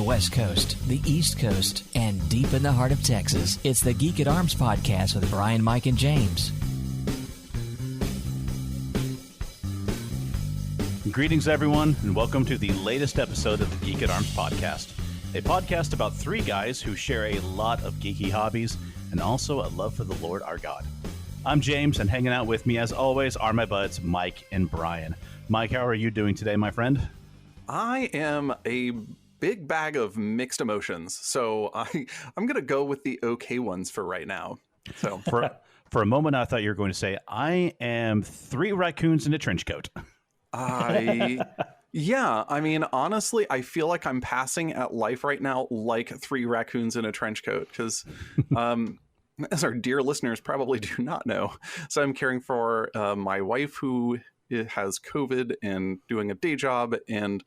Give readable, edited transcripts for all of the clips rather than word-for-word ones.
the West Coast, the East Coast, and deep in the heart of Texas. It's the Geek at Arms podcast with Brian, Mike, and James. Greetings, everyone, and welcome to the latest episode of the Geek at Arms podcast, a podcast about three guys who share a lot of geeky hobbies and also a love for the Lord our God. I'm James, and hanging out with me, as always, are my buds, Mike and Brian. Mike, how are you doing today, my friend? I am a big bag of mixed emotions, so I'm going to go with the okay ones for right now. So For a moment, I thought you were going to say, I am three raccoons in a trench coat. Yeah, I mean, honestly, I feel like I'm passing at life right now like three raccoons in a trench coat because, as our dear listeners probably do not know, so I'm caring for my wife who has COVID and doing a day job and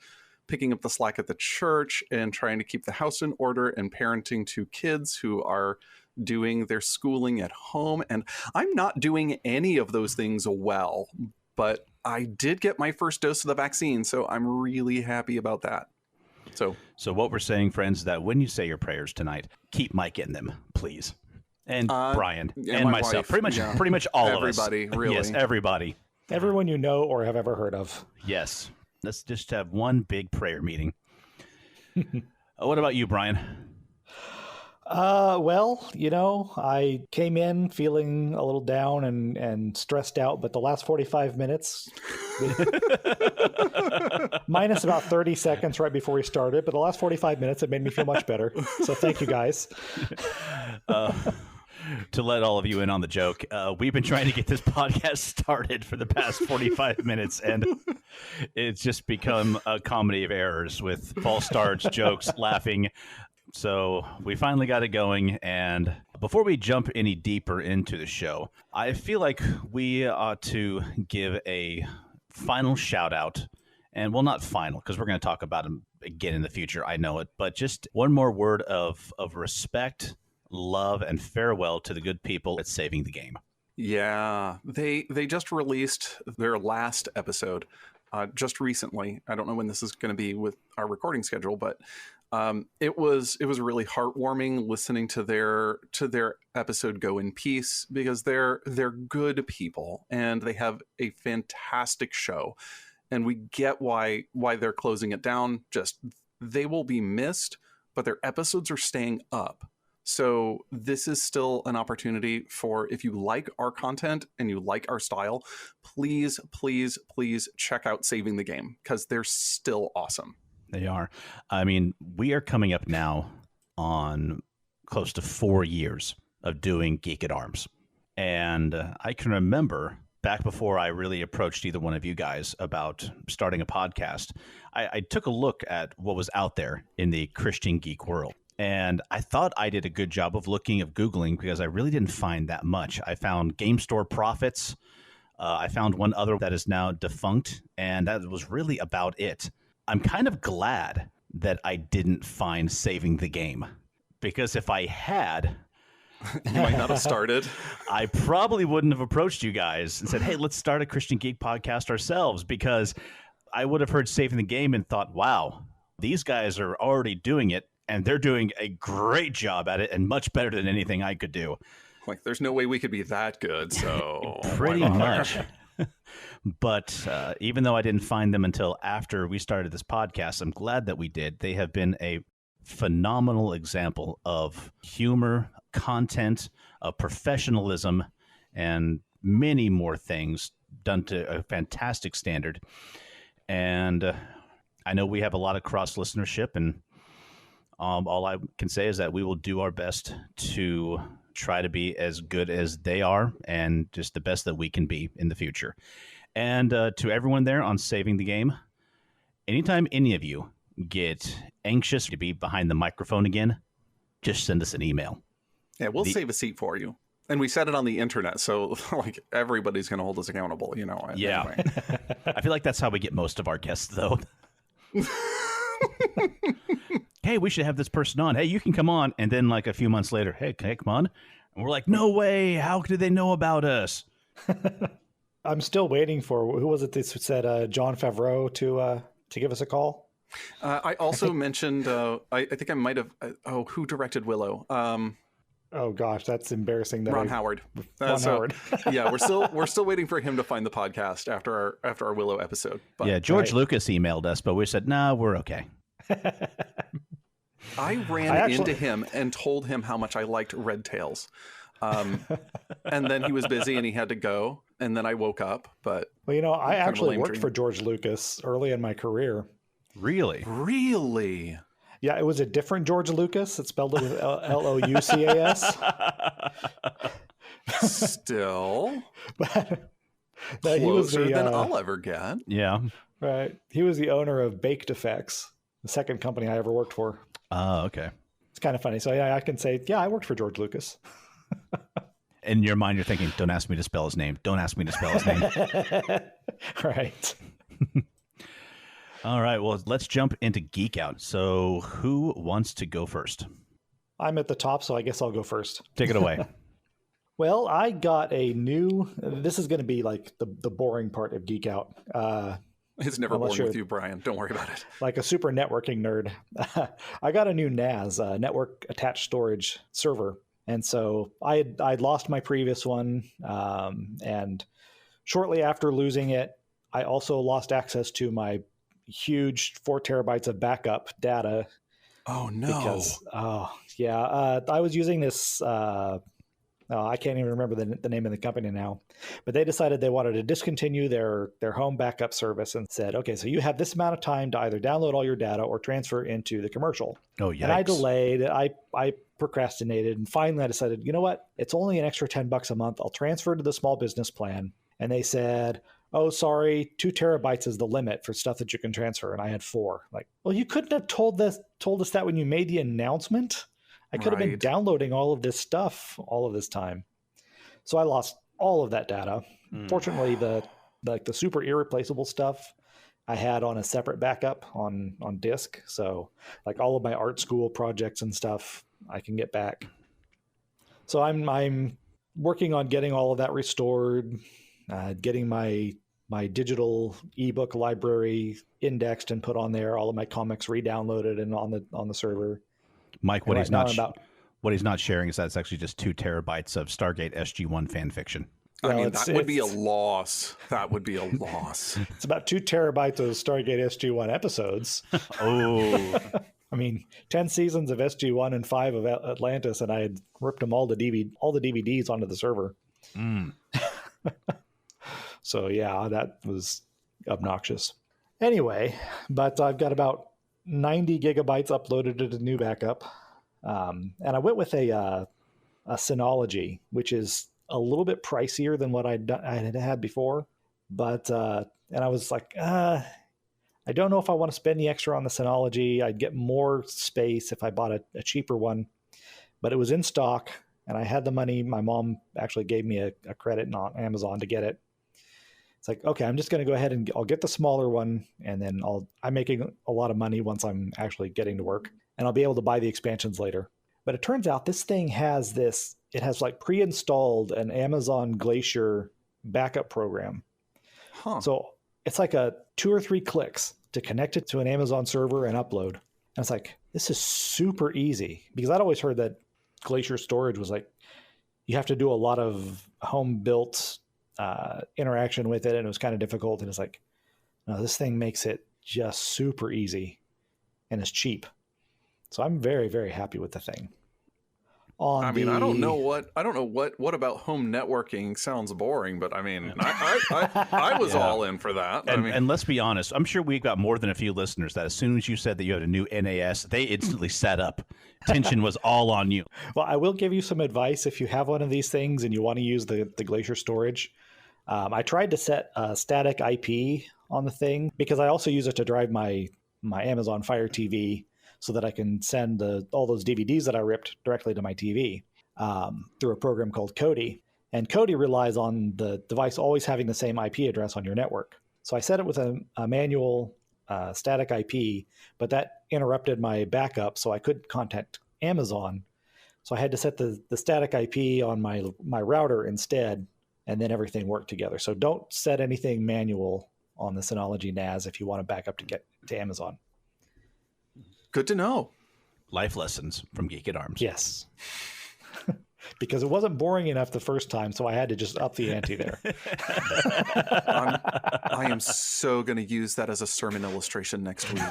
picking up the slack at the church and trying to keep the house in order and parenting two kids who are doing their schooling at home. And I'm not doing any of those things well, but I did get my first dose of the vaccine, so I'm really happy about that. So what we're saying, friends, that when you say your prayers tonight, keep Mike in them, please. And Brian and myself, wife, pretty much all everybody, of us. Really. Yes, everybody. Everyone you know or have ever heard of. Yes. Let's just have one big prayer meeting. What about you, Brian? Well, you know, I came in feeling a little down and stressed out, but the last 45 minutes, minus about 30 seconds right before we started, but the last 45 minutes, it made me feel much better. So thank you guys. To let all of you in on the joke, we've been trying to get this podcast started for the past 45 minutes, and it's just become a comedy of errors with false starts, jokes, laughing. So we finally got it going, and before we jump any deeper into the show, I feel like we ought to give a final shout out, and well, not final, because we're going to talk about them again in the future, I know it, but just one more word of respect, love, and farewell to the good people at Saving the Game. Yeah, they just released their last episode just recently. I don't know when this is going to be with our recording schedule, but it was really heartwarming listening to their episode go in peace, because they're good people and they have a fantastic show, and we get why they're closing it down. Just they will be missed, but their episodes are staying up. So this is still an opportunity for, if you like our content and you like our style, please, please, please check out Saving the Game, because they're still awesome. They are. I mean, we are coming up now on close to 4 years of doing Geek at Arms. And I can remember back before I really approached either one of you guys about starting a podcast, I took a look at what was out there in the Christian geek world. And I thought I did a good job of Googling, because I really didn't find that much. I found Game Store Profits. I found one other that is now defunct, and that was really about it. I'm kind of glad that I didn't find Saving the Game, because if I had, you might not have started. I probably wouldn't have approached you guys and said, hey, let's start a Christian Geek podcast ourselves, because I would have heard Saving the Game and thought, wow, these guys are already doing it, and they're doing a great job at it, and much better than anything I could do. Like, there's no way we could be that good, so... Pretty much. But even though I didn't find them until after we started this podcast, I'm glad that we did. They have been a phenomenal example of humor, content, of professionalism, and many more things done to a fantastic standard. And I know we have a lot of cross listenership, and all I can say is that we will do our best to try to be as good as they are, and just the best that we can be in the future. And to everyone there on Saving the Game, anytime any of you get anxious to be behind the microphone again, just send us an email. Yeah, we'll save a seat for you. And we said it on the internet, so like everybody's going to hold us accountable, you know. Yeah. Anyway. I feel like that's how we get most of our guests, though. Hey, we should have this person on. Hey, you can come on. And then like a few months later, hey, can I come on? And we're like, no way. How did they know about us? I'm still waiting for, who was it that said John Favreau to give us a call? I also mentioned, I think I might have, who directed Willow? Oh gosh, that's embarrassing. Ron Howard. Ron Howard. Yeah, we're still waiting for him to find the podcast after our Willow episode. But, yeah, George Lucas emailed us, but we said, no, we're okay. I ran into him and told him how much I liked Red Tails. And then he was busy and he had to go. And then I woke up. But well, I actually worked for George Lucas early in my career. Really? Really? Yeah, it was a different George Lucas. It spelled it with Loucas. Still, but closer he was than I'll ever get. Yeah. Right. He was the owner of Baked Effects, the second company I ever worked for. Oh, okay. It's kind of funny. So yeah, I can say, yeah, I worked for George Lucas. In your mind, you're thinking, don't ask me to spell his name. Don't ask me to spell his name. Right. All right. Well, let's jump into Geek Out. So who wants to go first? I'm at the top, so I guess I'll go first. Take it away. Well, I got this is going to be like the boring part of Geek Out. It's never boring with you, Brian. Don't worry about it. Like a super networking nerd. I got a new NAS, network attached storage server. And so I'd lost my previous one. And shortly after losing it, I also lost access to my huge 4 terabytes of backup data. Oh, no. Because, I was using this, I can't even remember the name of the company now, but they decided they wanted to discontinue their home backup service and said, okay, so you have this amount of time to either download all your data or transfer into the commercial. Oh, yikes. And I delayed, I procrastinated, and finally I decided, you know what? It's only an extra $10 a month. I'll transfer to the small business plan. And they said, oh, sorry, 2 terabytes is the limit for stuff that you can transfer. And I had 4. Like, well, you couldn't have told us that when you made the announcement. I could have been downloading all of this stuff all of this time. So I lost all of that data. Fortunately, the super irreplaceable stuff I had on a separate backup on disk. So like all of my art school projects and stuff I can get back. So I'm working on getting all of that restored, getting my digital ebook library indexed and put on there, all of my comics re-downloaded and on the server. Mike, what he's not sharing is that it's actually just 2 terabytes of Stargate SG-1 fan fiction. I mean, that would be a loss. That would be a loss. It's about 2 terabytes of Stargate SG-1 episodes. Oh. I mean, 10 seasons of SG-1 and 5 of Atlantis, and I had ripped them all the DVDs onto the server. So yeah, that was obnoxious. Anyway, but I've got about 90 gigabytes uploaded to the new backup. And I went with a Synology, which is a little bit pricier than what I had before. But, and I was like, I don't know if I want to spend the extra on the Synology. I'd get more space if I bought a cheaper one. But it was in stock, and I had the money. My mom actually gave me a credit on Amazon to get it. It's like, okay, I'm just going to go ahead and I'll get the smaller one, and then I'm making a lot of money once I'm actually getting to work, and I'll be able to buy the expansions later. But it turns out this thing has like pre-installed an Amazon Glacier backup program. Huh. So it's like a 2 or 3 clicks to connect it to an Amazon server and upload. And it's like, this is super easy, because I'd always heard that Glacier storage was like, you have to do a lot of home built interaction with it, and it was kind of difficult. And it's like, no, this thing makes it just super easy and it's cheap. So I'm very, very happy with the thing. I don't know what about home networking sounds boring, but I mean, I was all in for that. And let's be honest, I'm sure we got more than a few listeners that as soon as you said that you had a new NAS, they instantly set up. Tension was all on you. Well, I will give you some advice if you have one of these things and you want to use the Glacier storage. I tried to set a static IP on the thing, because I also use it to drive my Amazon Fire TV, so that I can send all those DVDs that I ripped directly to my TV through a program called Kodi. And Kodi relies on the device always having the same IP address on your network. So I set it with a manual static IP, but that interrupted my backup, so I couldn't contact Amazon. So I had to set the static IP on my router instead, and then everything worked together. So don't set anything manual on the Synology NAS if you want to back up to get to Amazon. Good to know. Life lessons from Geek at Arms. Yes. Because it wasn't boring enough the first time, so I had to just up the ante there. I am so going to use that as a sermon illustration next week.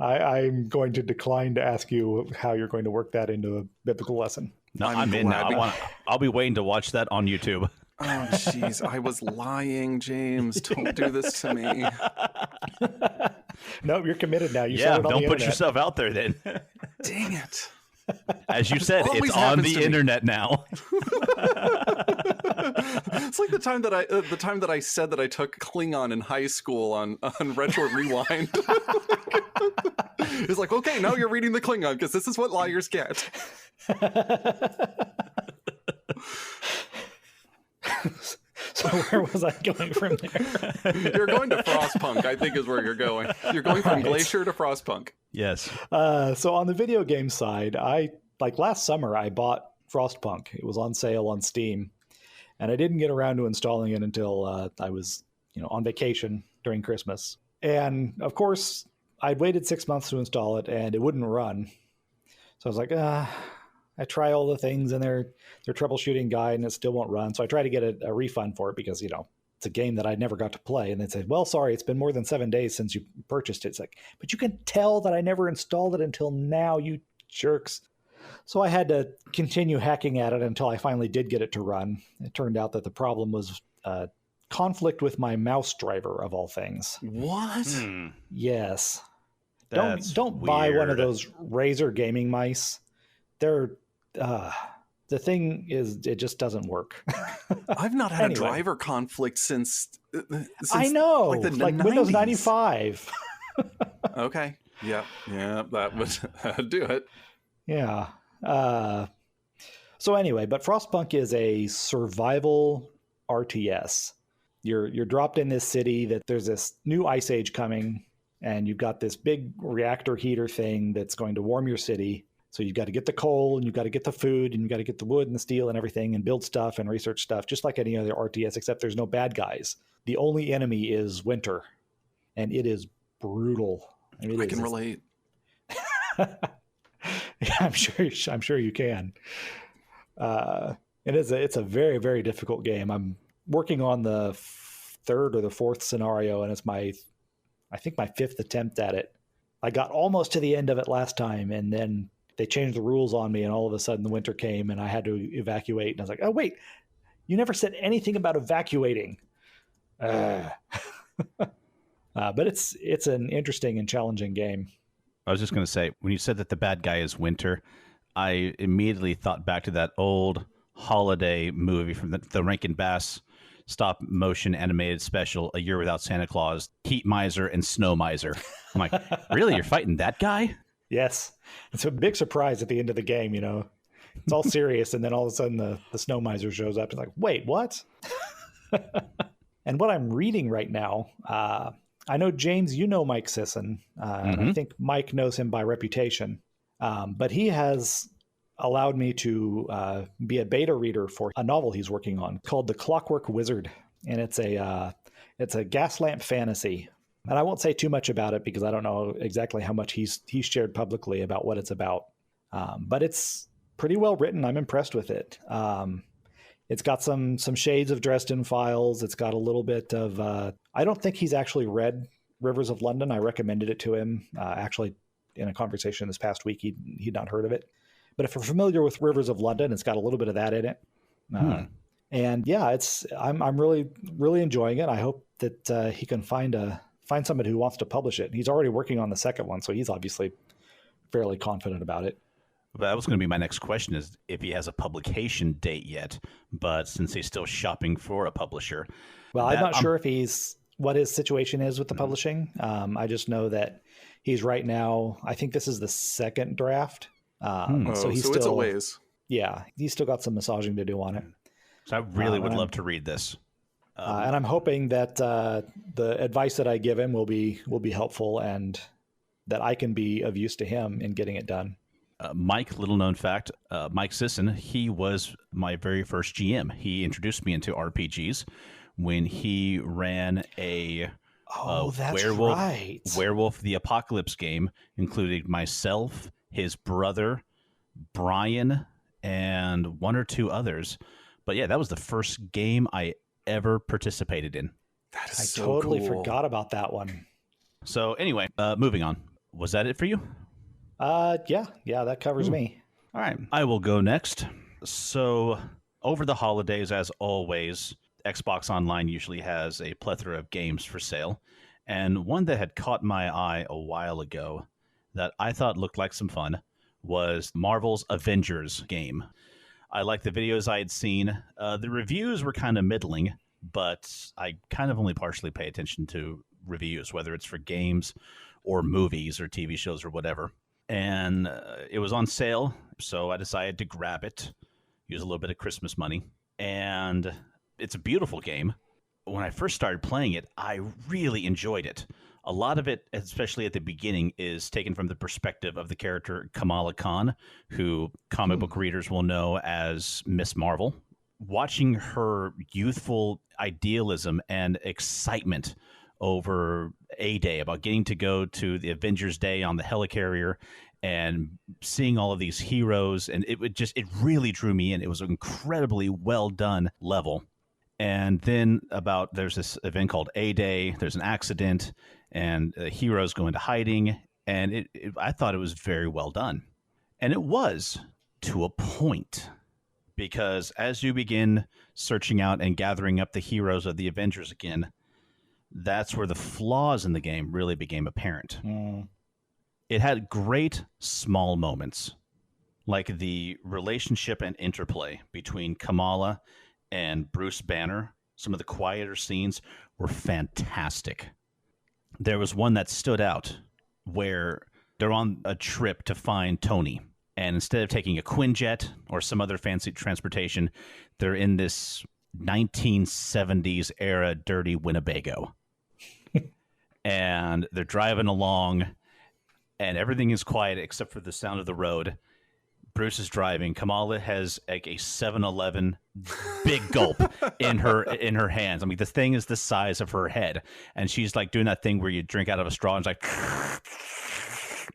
I'm going to decline to ask you how you're going to work that into a biblical lesson. No, I'm in now. I'll be waiting to watch that on YouTube. Oh, jeez. I was lying, James. Don't do this to me. No, you're committed now. You yeah, said it on don't the put internet. yourself out there then. Dang it. As you said, Always it's on happens the to me. internet now. It's like the time that I said that I took Klingon in high school on Retro Rewind. It's like, okay, now you're reading the Klingon because this is what liars get. So where was I going from there? You're going to Frostpunk, I think is where you're going. You're going from Right. Glacier to Frostpunk. Yes. So on the video game side, last summer I bought Frostpunk. It was on sale on Steam, and I didn't get around to installing it until I was, on vacation during Christmas. And of course, I'd waited 6 months to install it, and it wouldn't run. So I was like, I try all the things in their troubleshooting guide, and it still won't run. So I try to get a refund for it because it's a game that I never got to play. And they said, well, sorry, it's been more than 7 days since you purchased it. It's like, but you can tell that I never installed it until now, you jerks. So I had to continue hacking at it until I finally did get it to run. It turned out that the problem was conflict with my mouse driver, of all things. What? Yes. That's Don't buy one of weird. those Razer gaming mice. They're the thing is, it just doesn't work. I've not had Anyway. a driver conflict since I know, like the Windows 90s. 95. Okay. Yeah, that would do it. Yeah. So anyway, but Frostpunk is a survival RTS. You're dropped in this city that there's this new ice age coming, and you've got this big reactor heater thing that's going to warm your city. So you've got to get the coal, and you've got to get the food, and you've got to get the wood and the steel and everything, and build stuff and research stuff, just like any other RTS, except there's no bad guys. The only enemy is winter, and it is brutal. I mean, I can relate. Yeah, I'm sure you can. It's a very, very difficult game. I'm working on the third or the fourth scenario, and it's I think my fifth attempt at it. I got almost to the end of it last time, and then they changed the rules on me, and all of a sudden the winter came, and I had to evacuate. And I was like, oh, wait, you never said anything about evacuating. But it's an interesting and challenging game. I was just going to say, when you said that the bad guy is winter, I immediately thought back to that old holiday movie from the Rankin Bass stop motion animated special, A Year Without Santa Claus, Heat Miser and Snow Miser. I'm like, really? You're fighting that guy? Yes. It's a big surprise at the end of the game, It's all serious, and then all of a sudden the snow miser shows up. It's like, wait, what? And what I'm reading right now, I know, James, you know Mike Sisson. I think Mike knows him by reputation. But he has allowed me to be a beta reader for a novel he's working on called The Clockwork Wizard. And it's a gaslamp fantasy. And I won't say too much about it because I don't know exactly how much he's shared publicly about what it's about. But it's pretty well written. I'm impressed with it. It's got some shades of Dresden Files. It's got a little bit of... I don't think he's actually read Rivers of London. I recommended it to him. Actually, in a conversation this past week, he'd not heard of it. But if you're familiar with Rivers of London, it's got a little bit of that in it. And yeah, I'm really, really enjoying it. I hope that he can find somebody who wants to publish it. He's already working on the second one, so he's obviously fairly confident about it. That was going to be my next question, is if he has a publication date yet. But since he's still shopping for a publisher. Well, I'm not sure if what his situation is with the publishing. I just know that he's right now, I think this is the second draft. So he's still, it's a ways. Yeah, he's still got some massaging to do on it. So I really would love to read this. And I'm hoping that the advice that I give him will be helpful, and that I can be of use to him in getting it done. Mike, little known fact, Mike Sisson, he was my very first GM. He introduced me into RPGs when he ran a Oh, that's right. Werewolf the Apocalypse game, including myself, his brother, Brian, and one or two others. But yeah, that was the first game I ever participated in. That is I so totally cool. forgot about that one. So anyway, moving on. Was that it for you? Yeah, that covers me. All right, I will go next. So over the holidays, as always, Xbox Online usually has a plethora of games for sale. And one that had caught my eye a while ago that I thought looked like some fun was Marvel's Avengers game. I liked the videos I had seen. The reviews were kind of middling, but I kind of only partially pay attention to reviews, whether it's for games or movies or TV shows or whatever. And it was on sale, so I decided to grab it, use a little bit of Christmas money. And it's a beautiful game. When I first started playing it, I really enjoyed it. A lot of it, especially at the beginning, is taken from the perspective of the character Kamala Khan, who comic book readers will know as Miss Marvel. Watching her youthful idealism and excitement over A-Day, about getting to go to the Avengers Day on the helicarrier and seeing all of these heroes, and it really drew me in. It was an incredibly well done level. And then there's this event called A-Day. There's an accident, and the heroes go into hiding. And I thought it was very well done. And it was, to a point. Because as you begin searching out and gathering up the heroes of the Avengers again, that's where the flaws in the game really became apparent. It had great small moments, like the relationship and interplay between Kamala and Bruce Banner. Some of the quieter scenes were fantastic. There was one that stood out where they're on a trip to find Tony, and instead of taking a Quinjet or some other fancy transportation, they're in this 1970s era dirty Winnebago. And they're driving along, and everything is quiet except for the sound of the road. Bruce is driving. Kamala has like a 7-Eleven big gulp in her hands. I mean, the thing is the size of her head, and she's like doing that thing where you drink out of a straw and it's like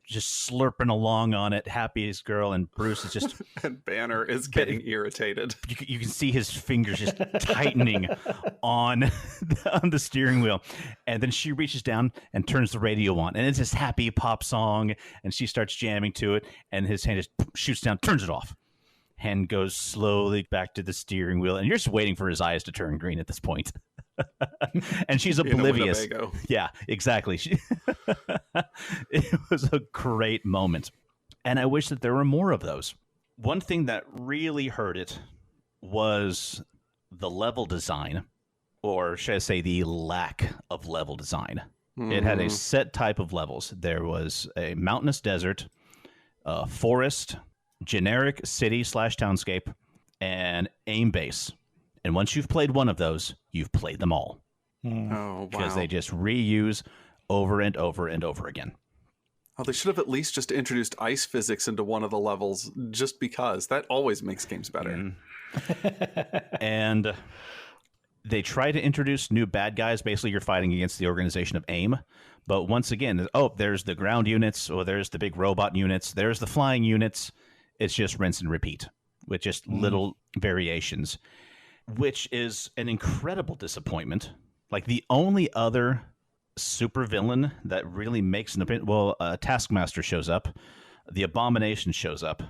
just slurping along on it, happiest girl. And Bruce is just and Banner is getting irritated. You can see his fingers just tightening on the steering wheel, and then she reaches down and turns the radio on, and it's this happy pop song, and she starts jamming to it, and his hand just shoots down, turns it off. Hand goes slowly back to the steering wheel, and you're just waiting for his eyes to turn green at this point. And she's oblivious. Yeah, exactly. It was a great moment. And I wish that there were more of those. One thing that really hurt it was the level design, or should I say the lack of level design. It had a set type of levels. There was a mountainous desert, a forest, generic city/townscape, and aim base. And once you've played one of those, you've played them all. Oh, wow. Because they just reuse over and over and over again. Oh, they should have at least just introduced ice physics into one of the levels, just because. That always makes games better. And they try to introduce new bad guys. Basically, you're fighting against the organization of AIM. But once again, there's the ground units, or there's the big robot units, there's the flying units. It's just rinse and repeat with just little variations, which is an incredible disappointment. Like, the only other supervillain that really makes an appearance, Taskmaster shows up, the Abomination shows up.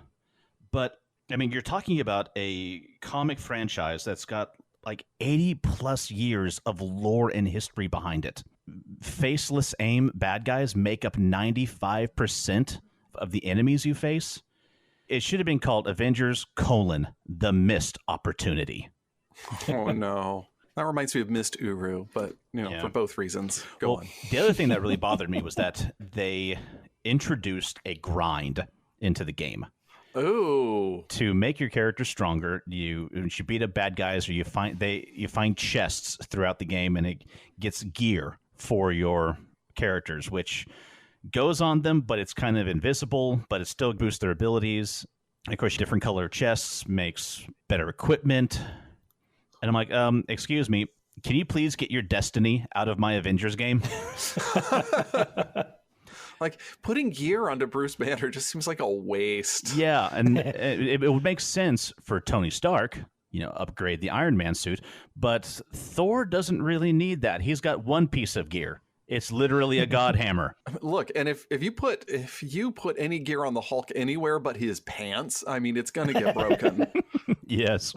But, I mean, you're talking about a comic franchise that's got like 80 plus years of lore and history behind it. Faceless AIM bad guys make up 95% of the enemies you face. It should have been called Avengers: The Missed Opportunity. Oh, no. That reminds me of Missed Uru, but, for both reasons. Go on. The other thing that really bothered me was that they introduced a grind into the game. Oh. To make your character stronger, you beat up bad guys, or you find chests throughout the game, and it gets gear for your characters, which goes on them, but it's kind of invisible, but it still boosts their abilities. Of course, different color chests makes better equipment. And I'm like, excuse me, can you please get your Destiny out of my Avengers game? Like, putting gear onto Bruce Banner just seems like a waste. Yeah, and it would make sense for Tony Stark, upgrade the Iron Man suit, but Thor doesn't really need that. He's got one piece of gear. It's literally a god hammer. Look, and if you put any gear on the Hulk anywhere but his pants, I mean, it's going to get broken. Yes.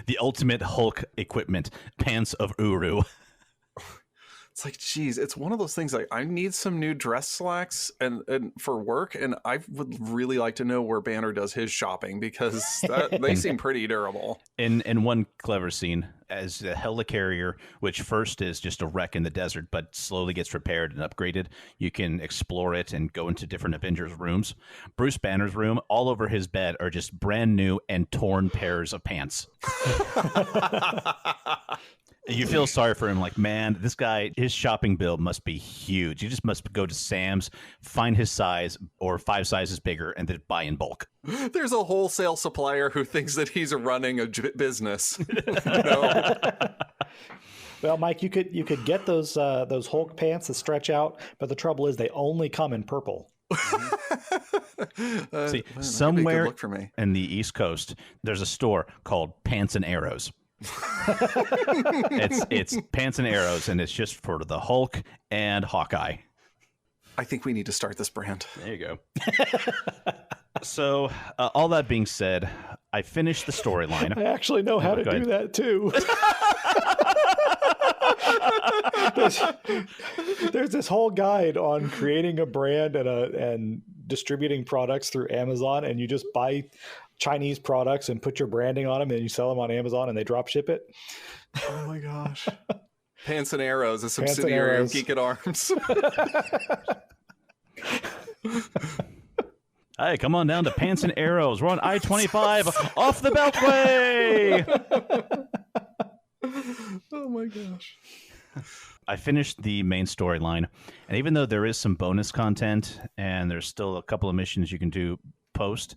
The ultimate Hulk equipment, pants of Uru. It's like, geez, it's one of those things like I need some new dress slacks and for work, and I would really like to know where Banner does his shopping because they seem pretty durable. In one clever scene, as the helicarrier, which first is just a wreck in the desert, but slowly gets repaired and upgraded, you can explore it and go into different Avengers rooms. Bruce Banner's room, all over his bed are just brand new and torn pairs of pants. You feel sorry for him, like, man, this guy, his shopping bill must be huge. You just must go to Sam's, find his size or 5 sizes bigger, and then buy in bulk. There's a wholesale supplier who thinks that he's running a business. Well, Mike, you could get those Hulk pants that stretch out, but the trouble is they only come in purple. See, somewhere in the East Coast, there's a store called Pants and Arrows. It's Pants and Arrows, and it's just for the Hulk and Hawkeye. I think we need to start this brand. There you go. So, all that being said, I finished the storyline. I actually know how to do that too. There's this whole guide on creating a brand and distributing products through Amazon, and you just buy Chinese products and put your branding on them, and you sell them on Amazon, and they drop ship it. Oh my gosh! Pants and Arrows, a subsidiary of Geek at Arms. Hey, come on down to Pants and Arrows. We're on I-25 off the Beltway. Oh my gosh. I finished the main storyline, and even though there is some bonus content and there's still a couple of missions you can do post,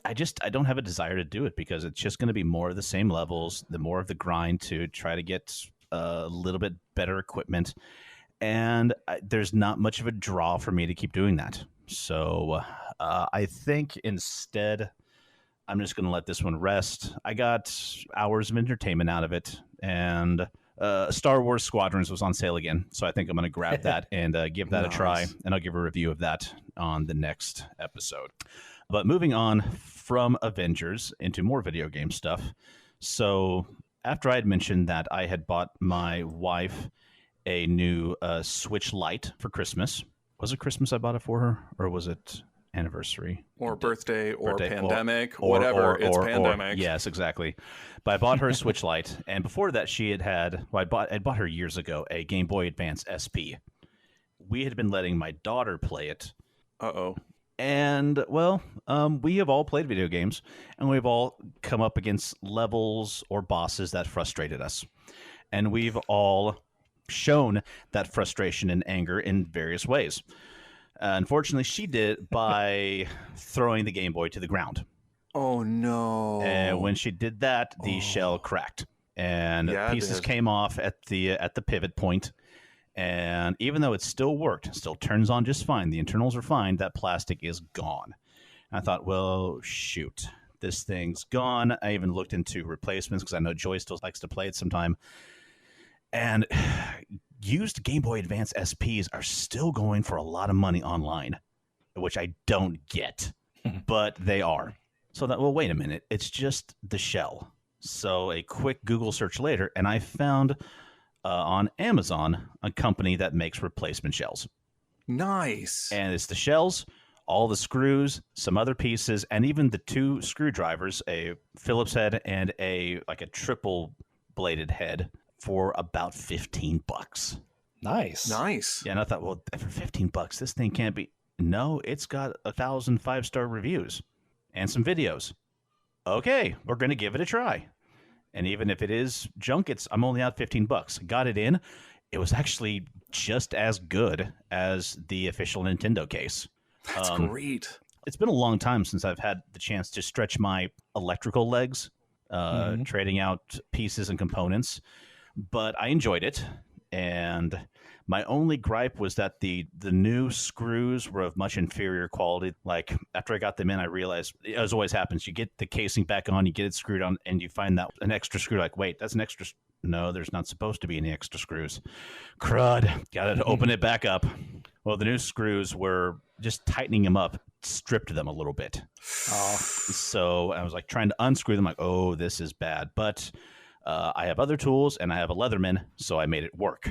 I don't have a desire to do it because it's just going to be more of the same levels, the more of the grind to try to get a little bit better equipment, and there's not much of a draw for me to keep doing that. So I think instead I'm just going to let this one rest. I got hours of entertainment out of it, and Star Wars Squadrons was on sale again, so I think I'm going to grab that and give that a try, and I'll give a review of that on the next episode. But moving on from Avengers into more video game stuff. So after I had mentioned that I had bought my wife a new Switch Lite for Christmas. Was it Christmas I bought it for her, or was it anniversary? Or birthday, or pandemic, or whatever. It's pandemic. Yes, exactly. But I bought her a Switch Lite, and before that she had I bought her years ago a Game Boy Advance SP. We had been letting my daughter play it. Uh-oh. And, well, we have all played video games, and we've all come up against levels or bosses that frustrated us. And we've all shown that frustration and anger in various ways. Unfortunately, she did it by throwing the Game Boy to the ground. Oh, no. And when she did that, the shell cracked. And pieces came off at the pivot point. And even though it still worked, still turns on just fine, the internals are fine, that plastic is gone. And I thought, well, shoot, this thing's gone. I even looked into replacements because I know Joy still likes to play it sometime. And used Game Boy Advance SPs are still going for a lot of money online, which I don't get, but they are. So that, well, wait a minute, it's just the shell. So a quick Google search later, and I found on Amazon a company that makes replacement shells. Nice. And it's the shells, all the screws, some other pieces, and even the 2 screwdrivers, a Phillips head and a triple bladed head, for about $15. Nice. Yeah, and I thought, well, for $15, this thing can't be. No, it's got 1,000 5-star reviews and some videos. Okay, we're going to give it a try. And even if it is junk, I'm only out $15. Got it in. It was actually just as good as the official Nintendo case. That's great. It's been a long time since I've had the chance to stretch my electrical legs, trading out pieces and components. but I enjoyed it. And my only gripe was that the new screws were of much inferior quality. Like, after I got them in, I realized, as always happens, you get the casing back on, you get it screwed on, and you find that an extra screw. Like, wait, that's an extra. No, there's not supposed to be any extra screws. Crud. Got to open it back up. Well, the new screws were just tightening them up, stripped them a little bit. Oh. So I was like trying to unscrew them. Like, oh, this is bad. But I have other tools, and I have a Leatherman, so I made it work.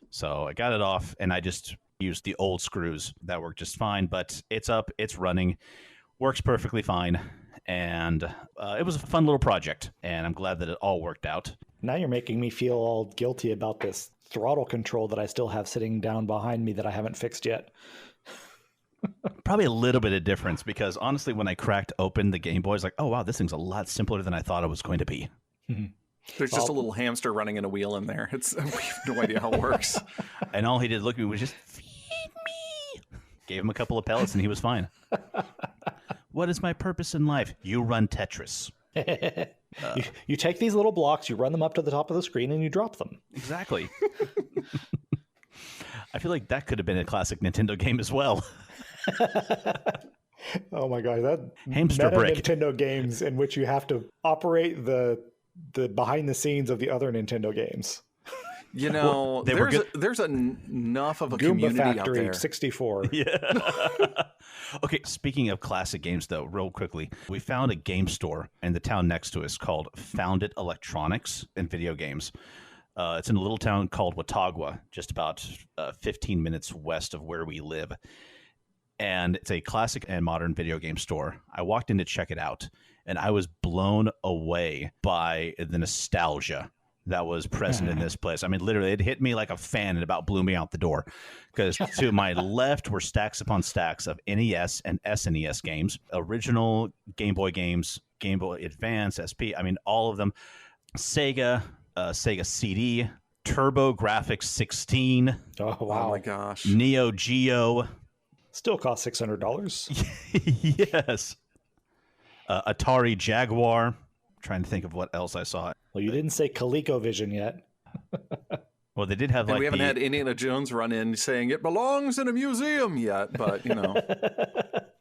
So I got it off, and I just used the old screws. That worked just fine. But it's up, it's running, works perfectly fine. And it was a fun little project, and I'm glad that it all worked out. Now you're making me feel all guilty about this throttle control that I still have sitting down behind me that I haven't fixed yet. Probably a little bit of difference, because honestly, when I cracked open the Game Boy, I was like, oh, wow, this thing's a lot simpler than I thought it was going to be. There's just a little hamster running in a wheel in there. We have no idea how it works. And all he did look at me was just, feed me. Gave him a couple of pellets, and he was fine. What is my purpose in life? You run Tetris. You take these little blocks, you run them up to the top of the screen, and you drop them. Exactly. I feel like that could have been a classic Nintendo game as well. Oh my god, that Hamster meta brick. Nintendo games in which you have to operate the behind the scenes of the other Nintendo games. You know, Well, there's enough of a Goomba community Factory out there. 64. Yeah. Okay, speaking of classic games, though, real quickly, we found a game store in the town next to us called Found It Electronics and Video Games. It's in a little town called Watauga, just about 15 minutes west of where we live. And it's a classic and modern video game store. I walked in to check it out, and I was blown away by the nostalgia that was present in this place. I mean, literally, it hit me like a fan and about blew me out the door. Because to my left were stacks upon stacks of NES and SNES games, original Game Boy games, Game Boy Advance, SP, I mean, all of them. Sega, Sega CD, Turbo Graphics 16. Oh, wow. Oh my gosh. Neo Geo. Still cost $600. Yes. Atari Jaguar. Trying to think of what else I saw. Well, you didn't say ColecoVision yet. Well, they did have And like we haven't had Indiana Jones run in saying it belongs in a museum yet, but you know.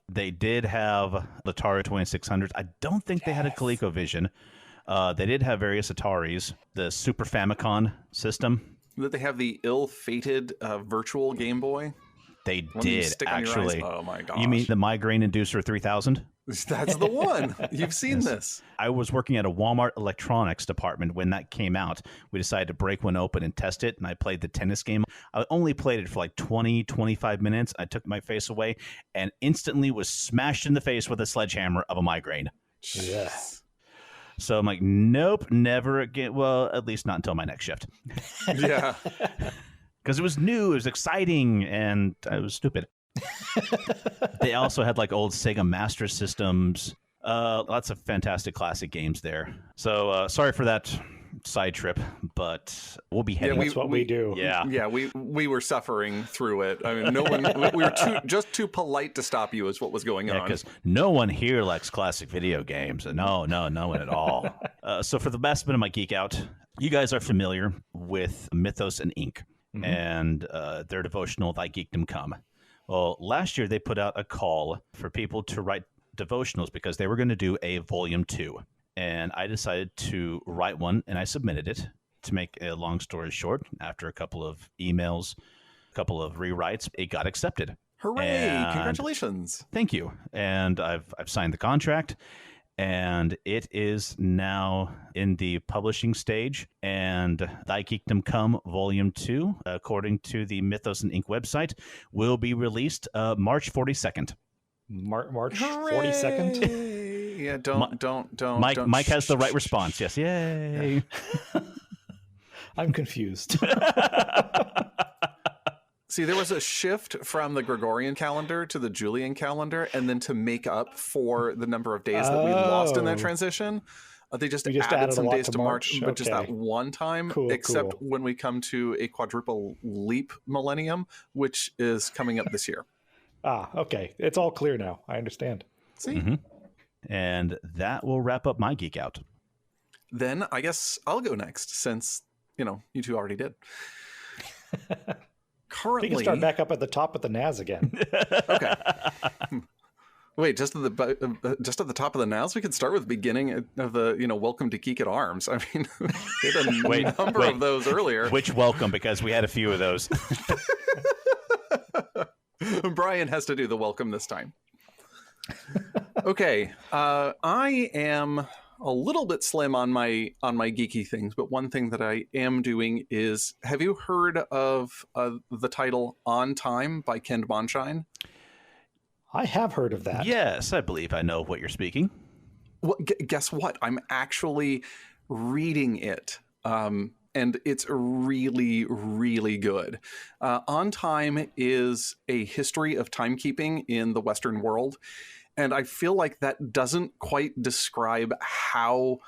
They did have Atari 2600s. I don't think they had a ColecoVision. They did have various Ataris. The Super Famicom system. That they have the ill-fated virtual Game Boy. They One that you did, stick on your eyes. actually. Oh my gosh. You mean the Migraine Inducer 3000? That's the one. You've seen this. I was working at a Walmart electronics department when that came out. We decided to break one open and test it, and I played the tennis game. I only played it for like 20, 25 minutes. I took my face away and instantly was smashed in the face with a sledgehammer of a migraine. Yes. So I'm like, nope, never again. Well, at least not until my next shift. Yeah. Because it was new, it was exciting, and I was stupid. They also had like old Sega Master Systems. Lots of fantastic classic games there. So sorry for that side trip, but we'll be heading. That's what we do. Yeah. Yeah, we were suffering through it. I mean, no one. We were just too polite to stop you. Is what was going on. Because no one here likes classic video games. No one at all. So for the last bit of my geek out, you guys are familiar with Mythos and Inc. and their devotional Thy Geekdom Come. Well, last year they put out a call for people to write devotionals because they were going to do a volume 2. And I decided to write one, and I submitted it. To make a long story short, after a couple of emails, a couple of rewrites, it got accepted. Hooray! And Congratulations. Thank you. And I've signed the contract, and it is now in the publishing stage. And Thy Geekdom Come Volume 2, according to the Mythos and Inc. website, will be released March 42nd. March Hooray! 42nd? Yeah, don't. Mike has the right response. Yes, yay. I'm confused. See, there was a shift from the Gregorian calendar to the Julian calendar, and then to make up for the number of days that we lost in that transition, they just added some days to March, but just that one time, except when we come to a quadruple leap millennium, which is coming up this year. Okay. It's all clear now. I understand. See? Mm-hmm. And that will wrap up my geek out. Then I guess I'll go next, since you two already did. We can start back up at the top of the NAS again. Okay. Wait, just at the top of the NAS, we could start with the beginning of the, welcome to Geek at Arms. I mean, we did a number of those earlier. Which welcome, because we had a few of those. Brian has to do the welcome this time. Okay, I am a little bit slim on my geeky things, but one thing that I am doing is, have you heard of the title On Time by Ken Bonshine? I have heard of that. Yes, I believe I know what you're speaking. Well, guess what? I'm actually reading it. And it's really, really good. On Time is a history of timekeeping in the Western world. And I feel like that doesn't quite describe how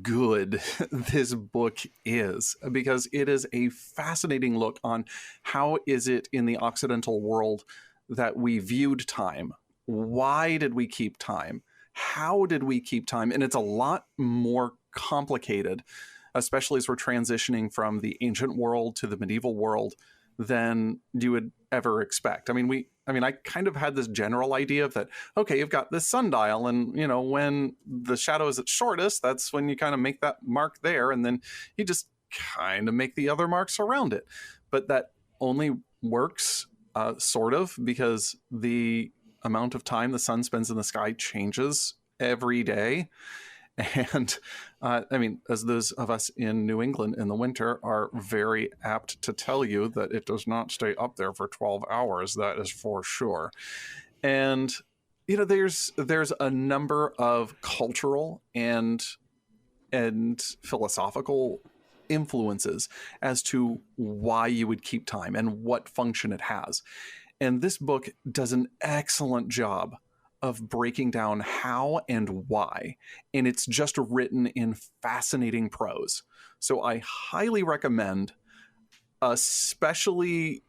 good this book is, because it is a fascinating look on how is it in the Occidental world that we viewed time. Why did we keep time? How did we keep time? And it's a lot more complicated, especially as we're transitioning from the ancient world to the medieval world, than you would ever expect. I mean, I kind of had this general idea of that, okay, you've got this sundial, and, when the shadow is its shortest, that's when you kind of make that mark there, and then you just kind of make the other marks around it. But that only works sort of, because the amount of time the sun spends in the sky changes every day. And as those of us in New England in the winter are very apt to tell you, that it does not stay up there for 12 hours. That is for sure. And, there's a number of cultural and philosophical influences as to why you would keep time and what function it has. And this book does an excellent job of breaking down how and why. And it's just written in fascinating prose. So I highly recommend, especially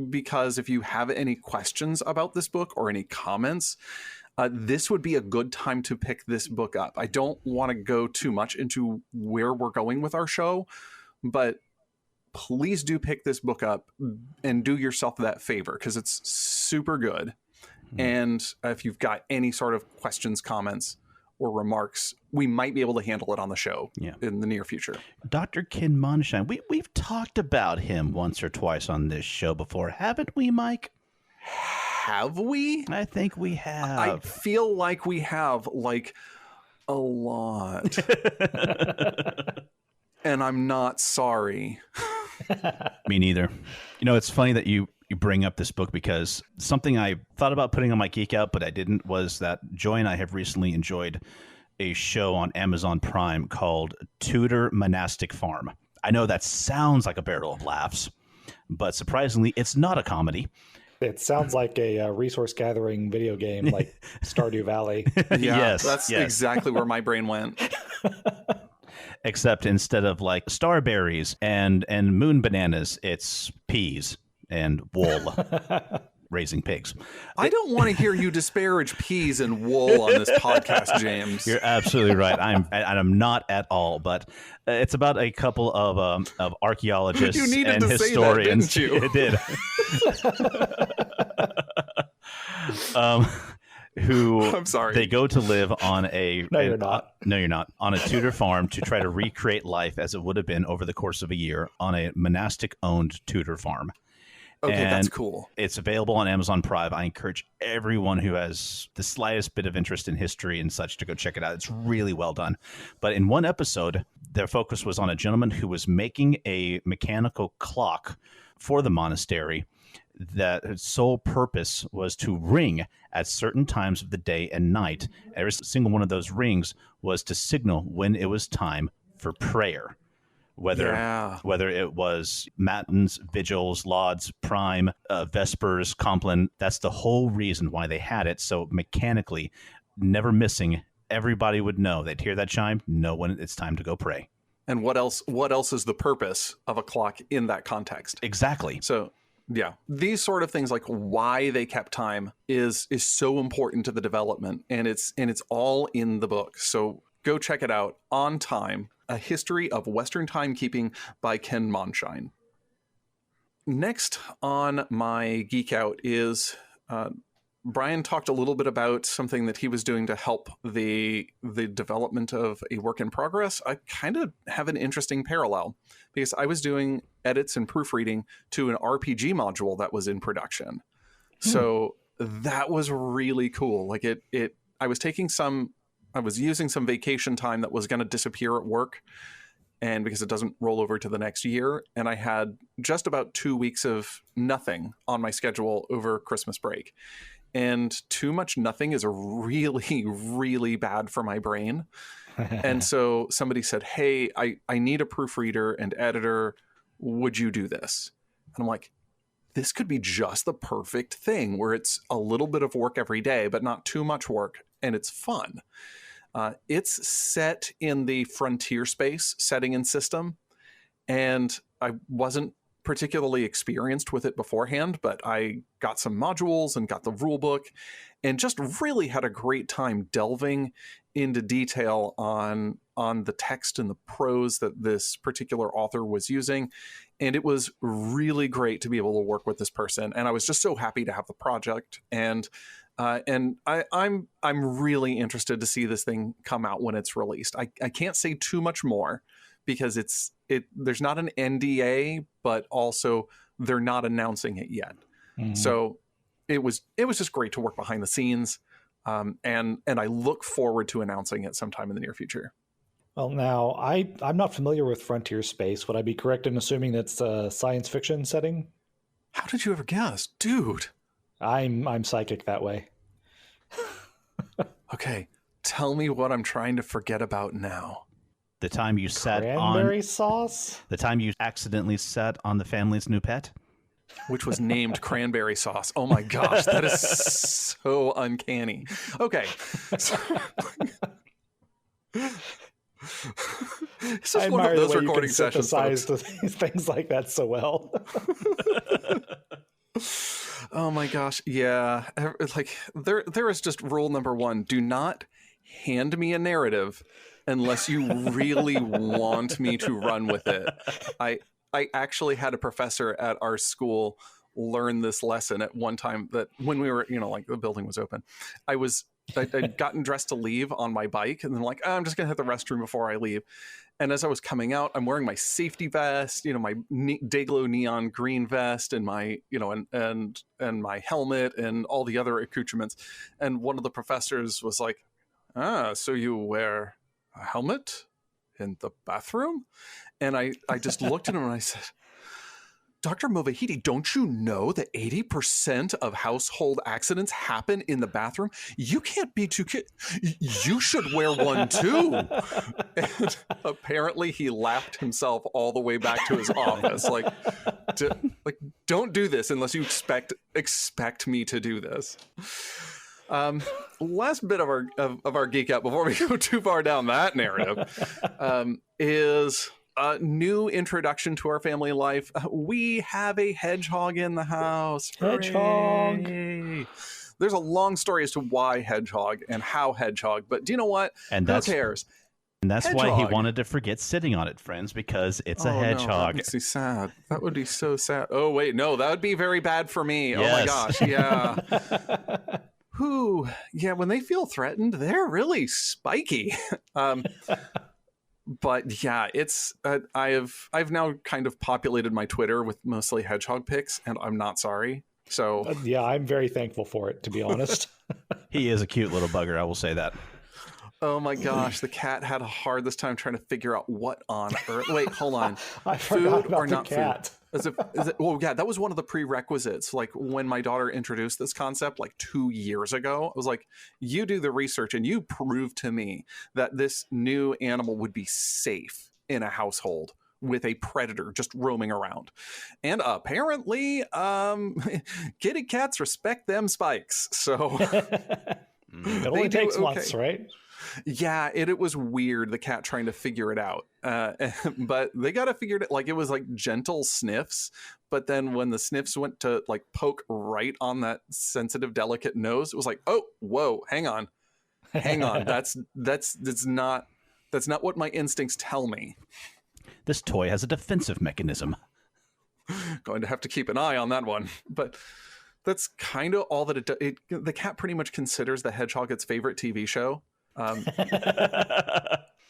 because if you have any questions about this book or any comments, this would be a good time to pick this book up. I don't want to go too much into where we're going with our show, but please do pick this book up and do yourself that favor, because it's super good. And if you've got any sort of questions, comments, or remarks, we might be able to handle it on the show in the near future. Dr. Ken Monshine, we've talked about him once or twice on this show before, haven't we, Mike? Have we? I think we have. I feel like we have, like, a lot. And I'm not sorry. Me neither. It's funny that you bring up this book, because something I thought about putting on my Geek Out, but I didn't, was that Joy and I have recently enjoyed a show on Amazon Prime called Tudor Monastic Farm. I know that sounds like a barrel of laughs, but surprisingly, it's not a comedy. It sounds like a resource gathering video game, like Stardew Valley. Yes, that's exactly where my brain went. Except instead of like starberries and moon bananas, it's peas and wool. Raising pigs. I don't want to hear you disparage peas and wool on this podcast, James. You're absolutely right. I'm not at all, but it's about a couple of archaeologists you needed and to historians. Say that, didn't you? It did. Who I'm sorry. They go to live on a No, you're not. No, you're not. On a Tudor farm to try to recreate life as it would have been over the course of a year on a monastic-owned Tudor farm. Okay, and that's cool. It's available on Amazon Prime. I encourage everyone who has the slightest bit of interest in history and such to go check it out. It's really well done. But in one episode, their focus was on a gentleman who was making a mechanical clock for the monastery that its sole purpose was to ring at certain times of the day and night. Every single one of those rings was to signal when it was time for prayer. Whether it was matins, vigils, lauds, prime, vespers, compline, that's the whole reason why they had it. So mechanically, never missing, everybody would know. They'd hear that chime, know when it's time to go pray. And what else is the purpose of a clock in that context? Exactly. So yeah, these sort of things, like why they kept time, is so important to the development, and it's all in the book. So go check it out. On Time A History of Western Timekeeping by Ken Monshine. Next on my Geek Out is Brian talked a little bit about something that he was doing to help the development of a work in progress. I kind of have an interesting parallel because I was doing edits and proofreading to an RPG module that was in production. So that was really cool. Like I was using some vacation time that was going to disappear at work, and because it doesn't roll over to the next year, and I had just about 2 weeks of nothing on my schedule over Christmas break. And too much nothing is really, really bad for my brain. And so somebody said, hey, I need a proofreader and editor. Would you do this? And I'm like, this could be just the perfect thing where it's a little bit of work every day, but not too much work, and it's fun. It's set in the frontier space setting and system, and I wasn't particularly experienced with it beforehand, but I got some modules and got the rule book and just really had a great time delving into detail on the text and the prose that this particular author was using. And it was really great to be able to work with this person. And I was just so happy to have the project. And I'm really interested to see this thing come out when it's released. I can't say too much more because there's not an NDA, but also they're not announcing it yet. Mm-hmm. So it was just great to work behind the scenes. And I look forward to announcing it sometime in the near future. Well, now I'm not familiar with frontier space. Would I be correct in assuming that's a science fiction setting? How did you ever guess, dude? I'm psychic that way. Okay, tell me what I'm trying to forget about now. The time you sat cranberry sauce? The time you accidentally sat on the family's new pet? Which was named cranberry sauce. Oh my gosh, that is so uncanny. Okay. It's just one of those recording sessions. Things like that so well. Oh my gosh, yeah. Like there is just rule number one: do not hand me a narrative unless you really want me to run with it. I actually had a professor at our school learn this lesson at one time, that when we were, like the building was open, I'd gotten dressed to leave on my bike, and then I'm just gonna hit the restroom before I leave. And as I was coming out, I'm wearing my safety vest, my Dayglow neon green vest, and my, and my helmet and all the other accoutrements. And one of the professors was like, so you wear a helmet in the bathroom? And I just looked at him and I said, Dr. Movahidi, don't you know that 80% of household accidents happen in the bathroom? You can't be too you should wear one too. And apparently he laughed himself all the way back to his office. Don't do this unless you expect me to do this. Last bit of our geek out before we go too far down that narrative is a new introduction to our family life. We have a hedgehog in the house. Hedgehog. Hooray. There's a long story as to why hedgehog and how hedgehog, but do you know what? Who cares? And that's hedgehog. Why he wanted to forget sitting on it, friends, because it's a hedgehog. No, that makes me sad. That would be so sad. Oh, wait, no, that would be very bad for me. Yes. Oh my gosh, yeah. Who? Yeah, when they feel threatened, they're really spiky. But yeah, it's I've now kind of populated my Twitter with mostly hedgehog pics, and I'm not sorry. So yeah, I'm very thankful for it, to be honest. He is a cute little bugger, I will say that. Oh my gosh, the cat had a hard this time trying to figure out what on earth. Wait, hold on. I forgot about the cat. Well, yeah, that was one of the prerequisites. Like when my daughter introduced this concept 2 years ago, I was like, you do the research and you prove to me that this new animal would be safe in a household with a predator just roaming around. And apparently, kitty cats respect them spikes. So it only takes once, right? Yeah, it was weird, the cat trying to figure it out. But they got to figure it. It was gentle sniffs. But then when the sniffs went to poke right on that sensitive, delicate nose, it was like, oh, whoa, hang on. That's not That's not what my instincts tell me. This toy has a defensive mechanism. Going to have to keep an eye on that one. But that's kind of all that it does. The cat pretty much considers the hedgehog its favorite TV show.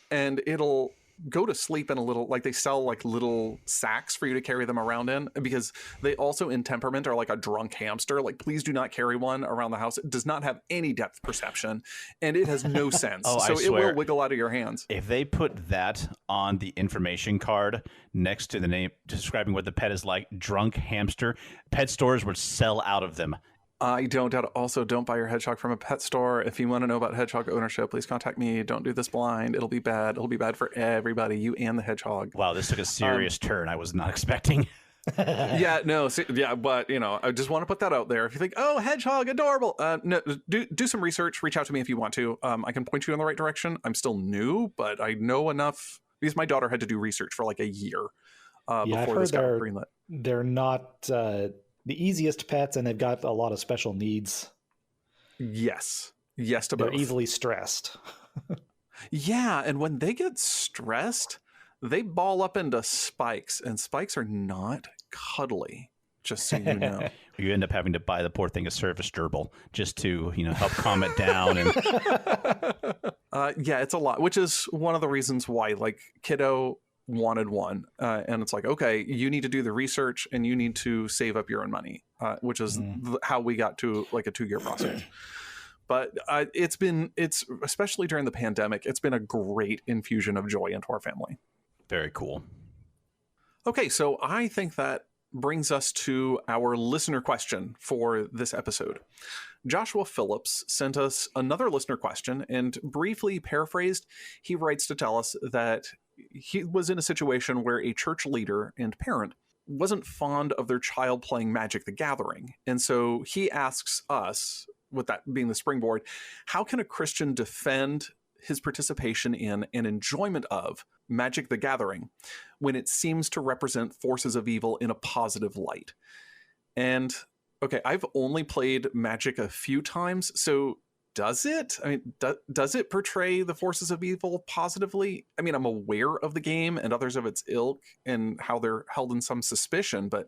And it'll go to sleep in a little, like they sell like little sacks for you to carry them around in, because they also in temperament are like a drunk hamster. Like, please do not carry one around the house. It does not have any depth perception and it has no sense. So it will wiggle out of your hands. If they put that on the information card next to the name describing what the pet is like, drunk hamster, pet stores would sell out of them. I don't doubt it. Also, don't buy your hedgehog from a pet store. If you want to know about hedgehog ownership, please contact me. Don't do this blind. It'll be bad. It'll be bad for everybody, you and the hedgehog. Wow, this took a serious turn I was not expecting. Yeah, no, but I just want to put that out there. If you think, oh, hedgehog, adorable, no, do some research. Reach out to me if you want to. I can point you in the right direction. I'm still new, but I know enough because my daughter had to do research for like a year before this got greenlit. They're not the easiest pets, and they've got a lot of special needs. Yes to both. They're easily stressed. Yeah, and when they get stressed, they ball up into spikes, and spikes are not cuddly, just so you know. You end up having to buy the poor thing a service gerbil just to help calm it down. And yeah, it's a lot, which is one of the reasons why like kiddo wanted one, and it's like, okay, you need to do the research and you need to save up your own money, which is how we got to like a 2-year process. But it's especially during the pandemic, it's been a great infusion of joy into our family. Very cool. Okay, so I think that brings us to our listener question for this episode. Joshua Phillips sent us another listener question, and briefly paraphrased, he writes to tell us that he was in a situation where a church leader and parent wasn't fond of their child playing Magic the Gathering. And so he asks us, with that being the springboard, how can a Christian defend his participation in and enjoyment of Magic the Gathering when it seems to represent forces of evil in a positive light? And okay, I've only played Magic a few times, so does it? I mean, does it portray the forces of evil positively? I mean, I'm aware of the game and others of its ilk and how they're held in some suspicion, but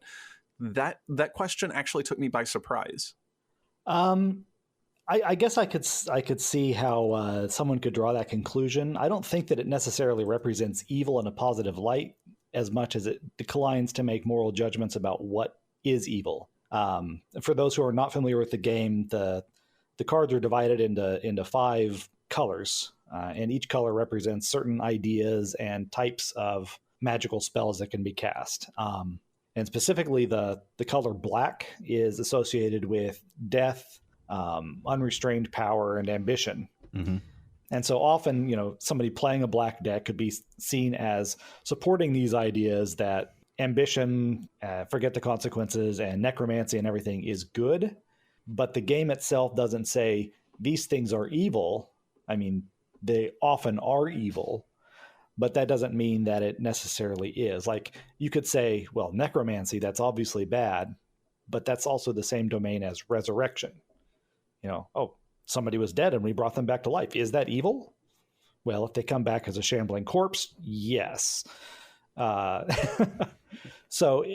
that question actually took me by surprise. I guess I could see how someone could draw that conclusion. I don't think that it necessarily represents evil in a positive light as much as it declines to make moral judgments about what is evil. For those who are not familiar with the game, the cards are divided into 5 colors, and each color represents certain ideas and types of magical spells that can be cast. And specifically, the color black is associated with death, unrestrained power, and ambition. Mm-hmm. And so often, somebody playing a black deck could be seen as supporting these ideas that ambition, forget the consequences, and necromancy and everything is good. But the game itself doesn't say these things are evil. I mean, they often are evil, but that doesn't mean that it necessarily is. Like, you could say, well, necromancy, that's obviously bad, but that's also the same domain as resurrection. Oh, somebody was dead and we brought them back to life. Is that evil? Well, if they come back as a shambling corpse, yes. So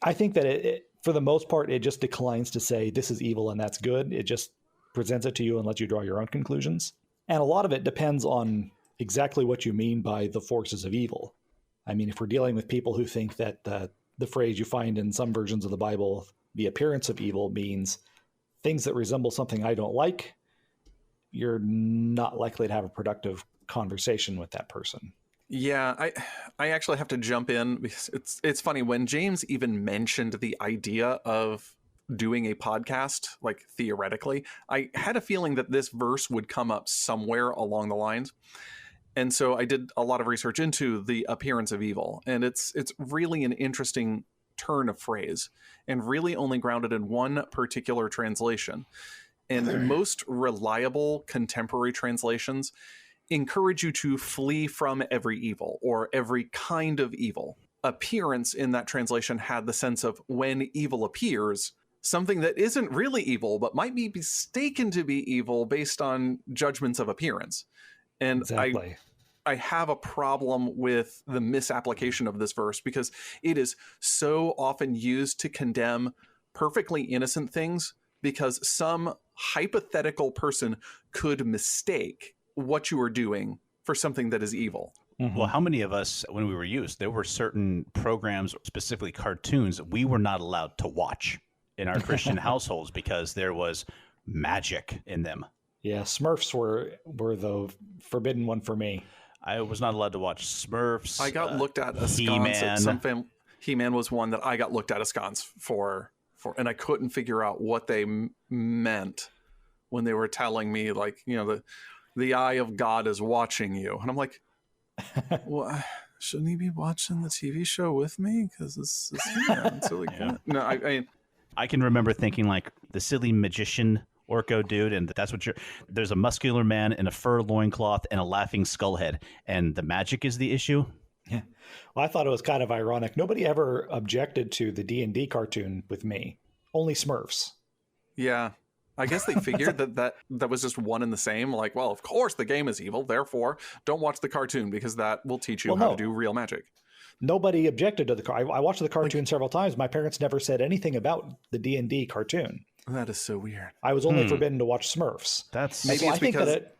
I think that for the most part, it just declines to say this is evil and that's good. It just presents it to you and lets you draw your own conclusions. And a lot of it depends on exactly what you mean by the forces of evil. I mean, if we're dealing with people who think that the phrase you find in some versions of the Bible, the appearance of evil, means things that resemble something I don't like, you're not likely to have a productive conversation with that person. Yeah, I actually have to jump in because it's funny when James even mentioned the idea of doing a podcast, like theoretically, I had a feeling that this verse would come up somewhere along the lines. And so I did a lot of research into the appearance of evil, and it's really an interesting turn of phrase and really only grounded in one particular translation. And most reliable contemporary translations encourage you to flee from every evil or every kind of evil. Appearance in that translation had the sense of when evil appears, something that isn't really evil, but might be mistaken to be evil based on judgments of appearance. And exactly. I have a problem with the misapplication of this verse because it is so often used to condemn perfectly innocent things because some hypothetical person could mistake what you are doing for something that is evil. Well, how many of us, when we were youth, there were certain programs, specifically cartoons, we were not allowed to watch in our Christian households because there was magic in them. Yeah, Smurfs were the forbidden one for me. I was not allowed to watch Smurfs. I got looked at askance He-Man. at some He-Man was one that I got looked at askance for, and I couldn't figure out what they meant when they were telling me, like, you know, the eye of God is watching you, and I'm like, well, shouldn't he be watching the TV show with me? Because this is He-Man. So like, Yeah. no, I can remember thinking like the silly magician Orko dude, and that's what there's a muscular man in a fur loincloth and a laughing skull head, and the magic is the issue. Yeah. Well, I thought it was kind of ironic. Nobody ever objected to the D&D cartoon with me. Only Smurfs. yeah. I guess they figured that was just one and the same. Like, well, of course the game is evil, therefore don't watch the cartoon because that will teach you how to do real magic. Nobody objected to the I watched the cartoon several times. My parents never said anything about the D&D cartoon. That is so weird. I was only forbidden to watch Smurfs. That's Maybe So it's I think because that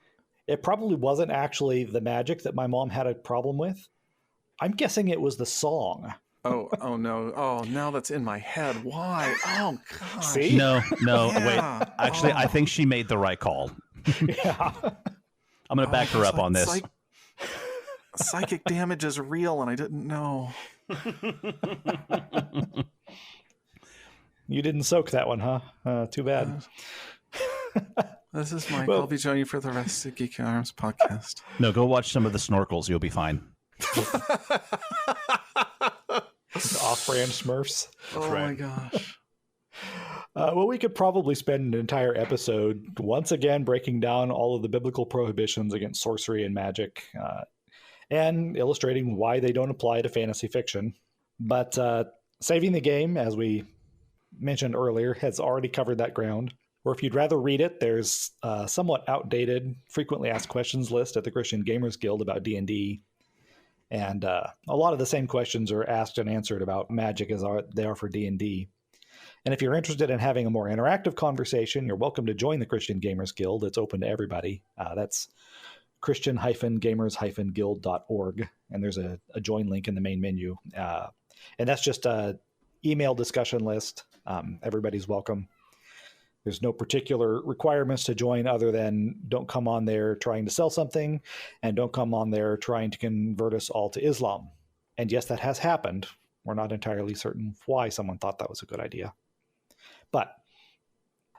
it probably wasn't actually the magic that my mom had a problem with. I'm guessing it was the song. oh no. Oh, now that's in my head. Why? Oh gosh. See? no, Yeah. wait. Actually, I think she made the right call. Yeah. I'm going to back her it's up like on this. Psychic damage is real, and I didn't know. You didn't soak that one, huh? Too bad. This is Mike. Well- I'll be joining you for the rest of Geeky Arms podcast. No, go watch some of the snorkels. You'll be fine. Off-brand Smurfs. Oh my gosh. Well, we could probably spend an entire episode once again breaking down all of the biblical prohibitions against sorcery and magic and illustrating why they don't apply to fantasy fiction. But Saving the Game, as we mentioned earlier, has already covered that ground. Or if you'd rather read it, there's a somewhat outdated frequently asked questions list at the Christian Gamers Guild about D&D. And a lot of the same questions are asked and answered about magic as they are for D&D. And if you're interested in having a more interactive conversation, you're welcome to join the Christian Gamers Guild. It's open to everybody. That's christian-gamers-guild.org. And there's a join link in the main menu. And that's just a email discussion list. Everybody's welcome. There's no particular requirements to join other than don't come on there trying to sell something and don't come on there trying to convert us all to Islam. And yes, that has happened. We're not entirely certain why someone thought that was a good idea. But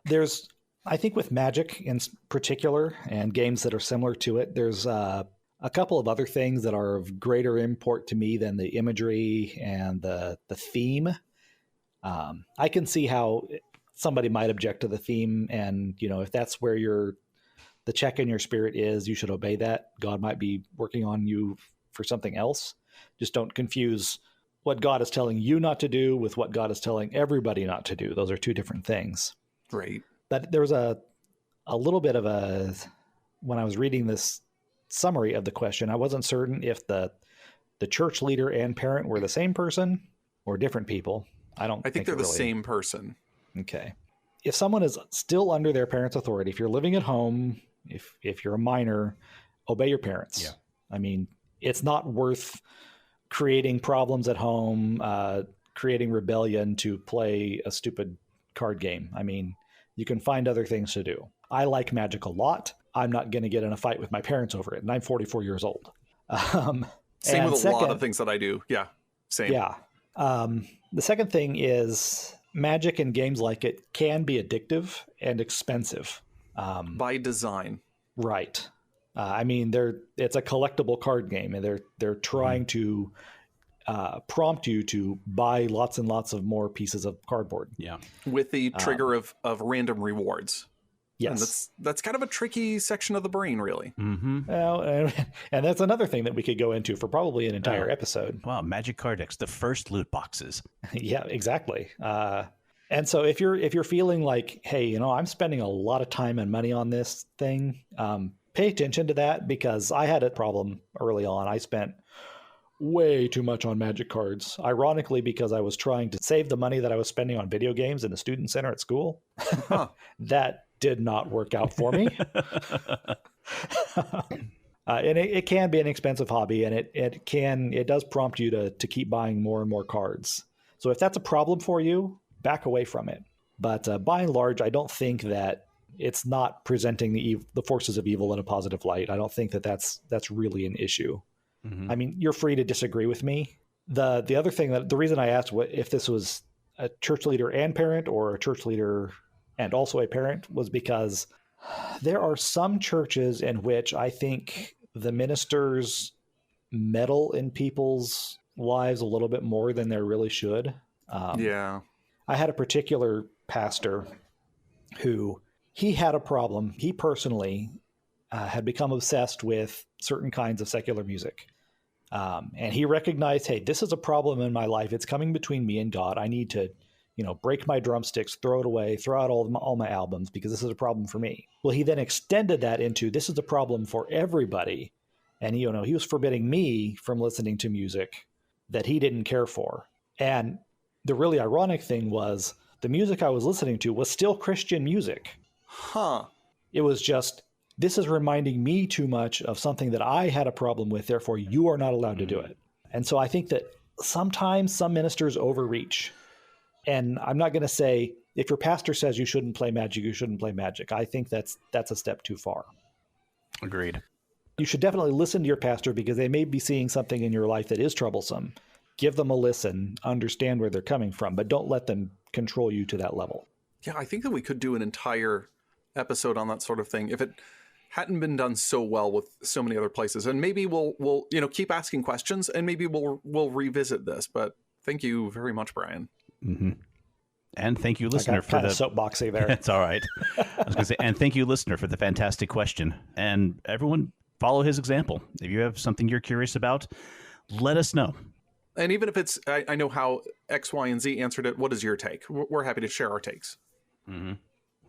there's, I think with magic in particular and games that are similar to it, there's a couple of other things that are of greater import to me than the imagery and the theme. I can see how somebody might object to the theme, and if that's where the check in your spirit is, you should obey that. God might be working on you for something else. Just don't confuse what God is telling you not to do with what God is telling everybody not to do. Those are two different things. Right. But there was a little bit of when I was reading this summary of the question, I wasn't certain if the church leader and parent were the same person or different people. I think they're the same person. Okay. If someone is still under their parents' authority, if you're living at home, if you're a minor, obey your parents. Yeah. I mean, it's not worth creating problems at home, creating rebellion to play a stupid card game. I mean, you can find other things to do. I like magic a lot. I'm not going to get in a fight with my parents over it. And I'm 44 years old. Same with a lot of things that I do. Yeah. Same. Yeah. The second thing is magic and games like it can be addictive and expensive. By design. Right. I mean, it's a collectible card game, and they're trying to prompt you to buy lots and lots of more pieces of cardboard. Yeah. With the trigger of random rewards. Yes. And that's kind of a tricky section of the brain, really. Mm-hmm. Well, and that's another thing that we could go into for probably an entire episode. Wow, Magic Card Decks, the first loot boxes. Yeah, exactly. And so if you're feeling like, hey, I'm spending a lot of time and money on this thing, pay attention to that, because I had a problem early on. I spent way too much on Magic cards, ironically, because I was trying to save the money that I was spending on video games in the student center at school. Huh. That did not work out for me. And it can be an expensive hobby, and it does prompt you to keep buying more and more cards. So if that's a problem for you, back away from it. But by and large, I don't think that it's not presenting the forces of evil in a positive light. I don't think that that's really an issue. Mm-hmm. I mean, you're free to disagree with me. The other thing, the reason I asked if this was a church leader and parent, or a church leader and also a parent, was because there are some churches in which I think the ministers meddle in people's lives a little bit more than they really should. Yeah. I had a particular pastor who, he had a problem. He personally had become obsessed with certain kinds of secular music. And he recognized, hey, this is a problem in my life. It's coming between me and God. I need to, break my drumsticks, throw it away, throw out all my albums, because this is a problem for me. Well, he then extended that into, this is a problem for everybody. And he was forbidding me from listening to music that he didn't care for. And the really ironic thing was, the music I was listening to was still Christian music. Huh. It was just, this is reminding me too much of something that I had a problem with, therefore you are not allowed to do it. And so I think that sometimes some ministers overreach. And I'm not going to say, if your pastor says you shouldn't play Magic, you shouldn't play Magic. I think that's a step too far. Agreed. You should definitely listen to your pastor, because they may be seeing something in your life that is troublesome. Give them a listen, understand where they're coming from, but don't let them control you to that level. Yeah, I think that we could do an entire episode on that sort of thing if it hadn't been done so well with so many other places. And maybe we'll keep asking questions, and maybe we'll revisit this. But thank you very much, Brian. Mm-hmm. And thank you, listener, for the soapboxy there. It's all right. I was going to say, and thank you, listener, for the fantastic question. And everyone, follow his example. If you have something you're curious about, let us know. And even if it's, I know how X, Y, and Z answered it. What is your take? We're happy to share our takes. Mm-hmm.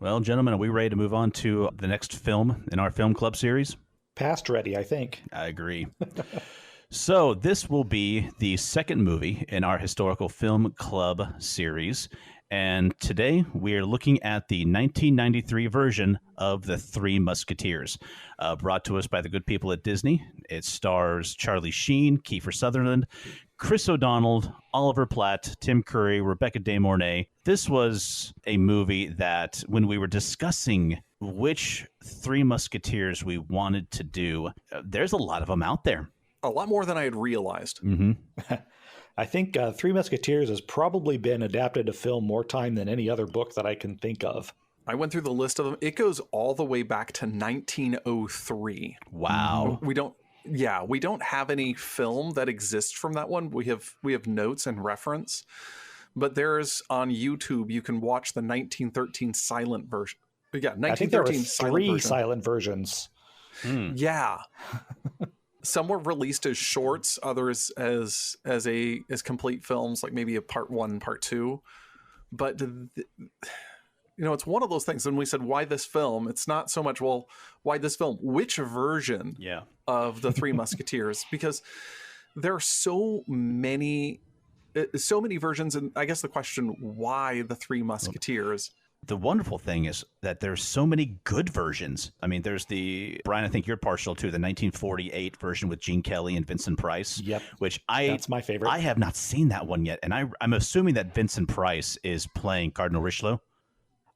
Well, gentlemen, are we ready to move on to the next film in our film club series? Past ready, I think. I agree. So this will be the second movie in our historical film club series. And today we are looking at the 1993 version of The Three Musketeers, brought to us by the good people at Disney. It stars Charlie Sheen, Kiefer Sutherland, Chris O'Donnell, Oliver Platt, Tim Curry, Rebecca De Mornay. This was a movie that, when we were discussing which Three Musketeers we wanted to do, there's a lot of them out there. A lot more than I had realized. Mm-hmm. I think Three Musketeers has probably been adapted to film more time than any other book that I can think of. I went through the list of them. It goes all the way back to 1903. Wow. We don't have any film that exists from that one. We have notes and reference, but there's on YouTube, you can watch the 1913 silent version. Yeah, 1913 I think there were three version. silent versions. Yeah. Some were released as shorts, others as complete films, like maybe a part 1, part 2. But it's one of those things. When we said, why this film? It's not so much, well, why this film? Which version of the Three Musketeers? Because there are so many versions. And I guess the question, why the Three Musketeers? The wonderful thing is that there's so many good versions. I mean, there's Brian, I think you're partial to the 1948 version with Gene Kelly and Vincent Price. Yep. That's my favorite. I have not seen that one yet. And I'm assuming that Vincent Price is playing Cardinal Richelieu.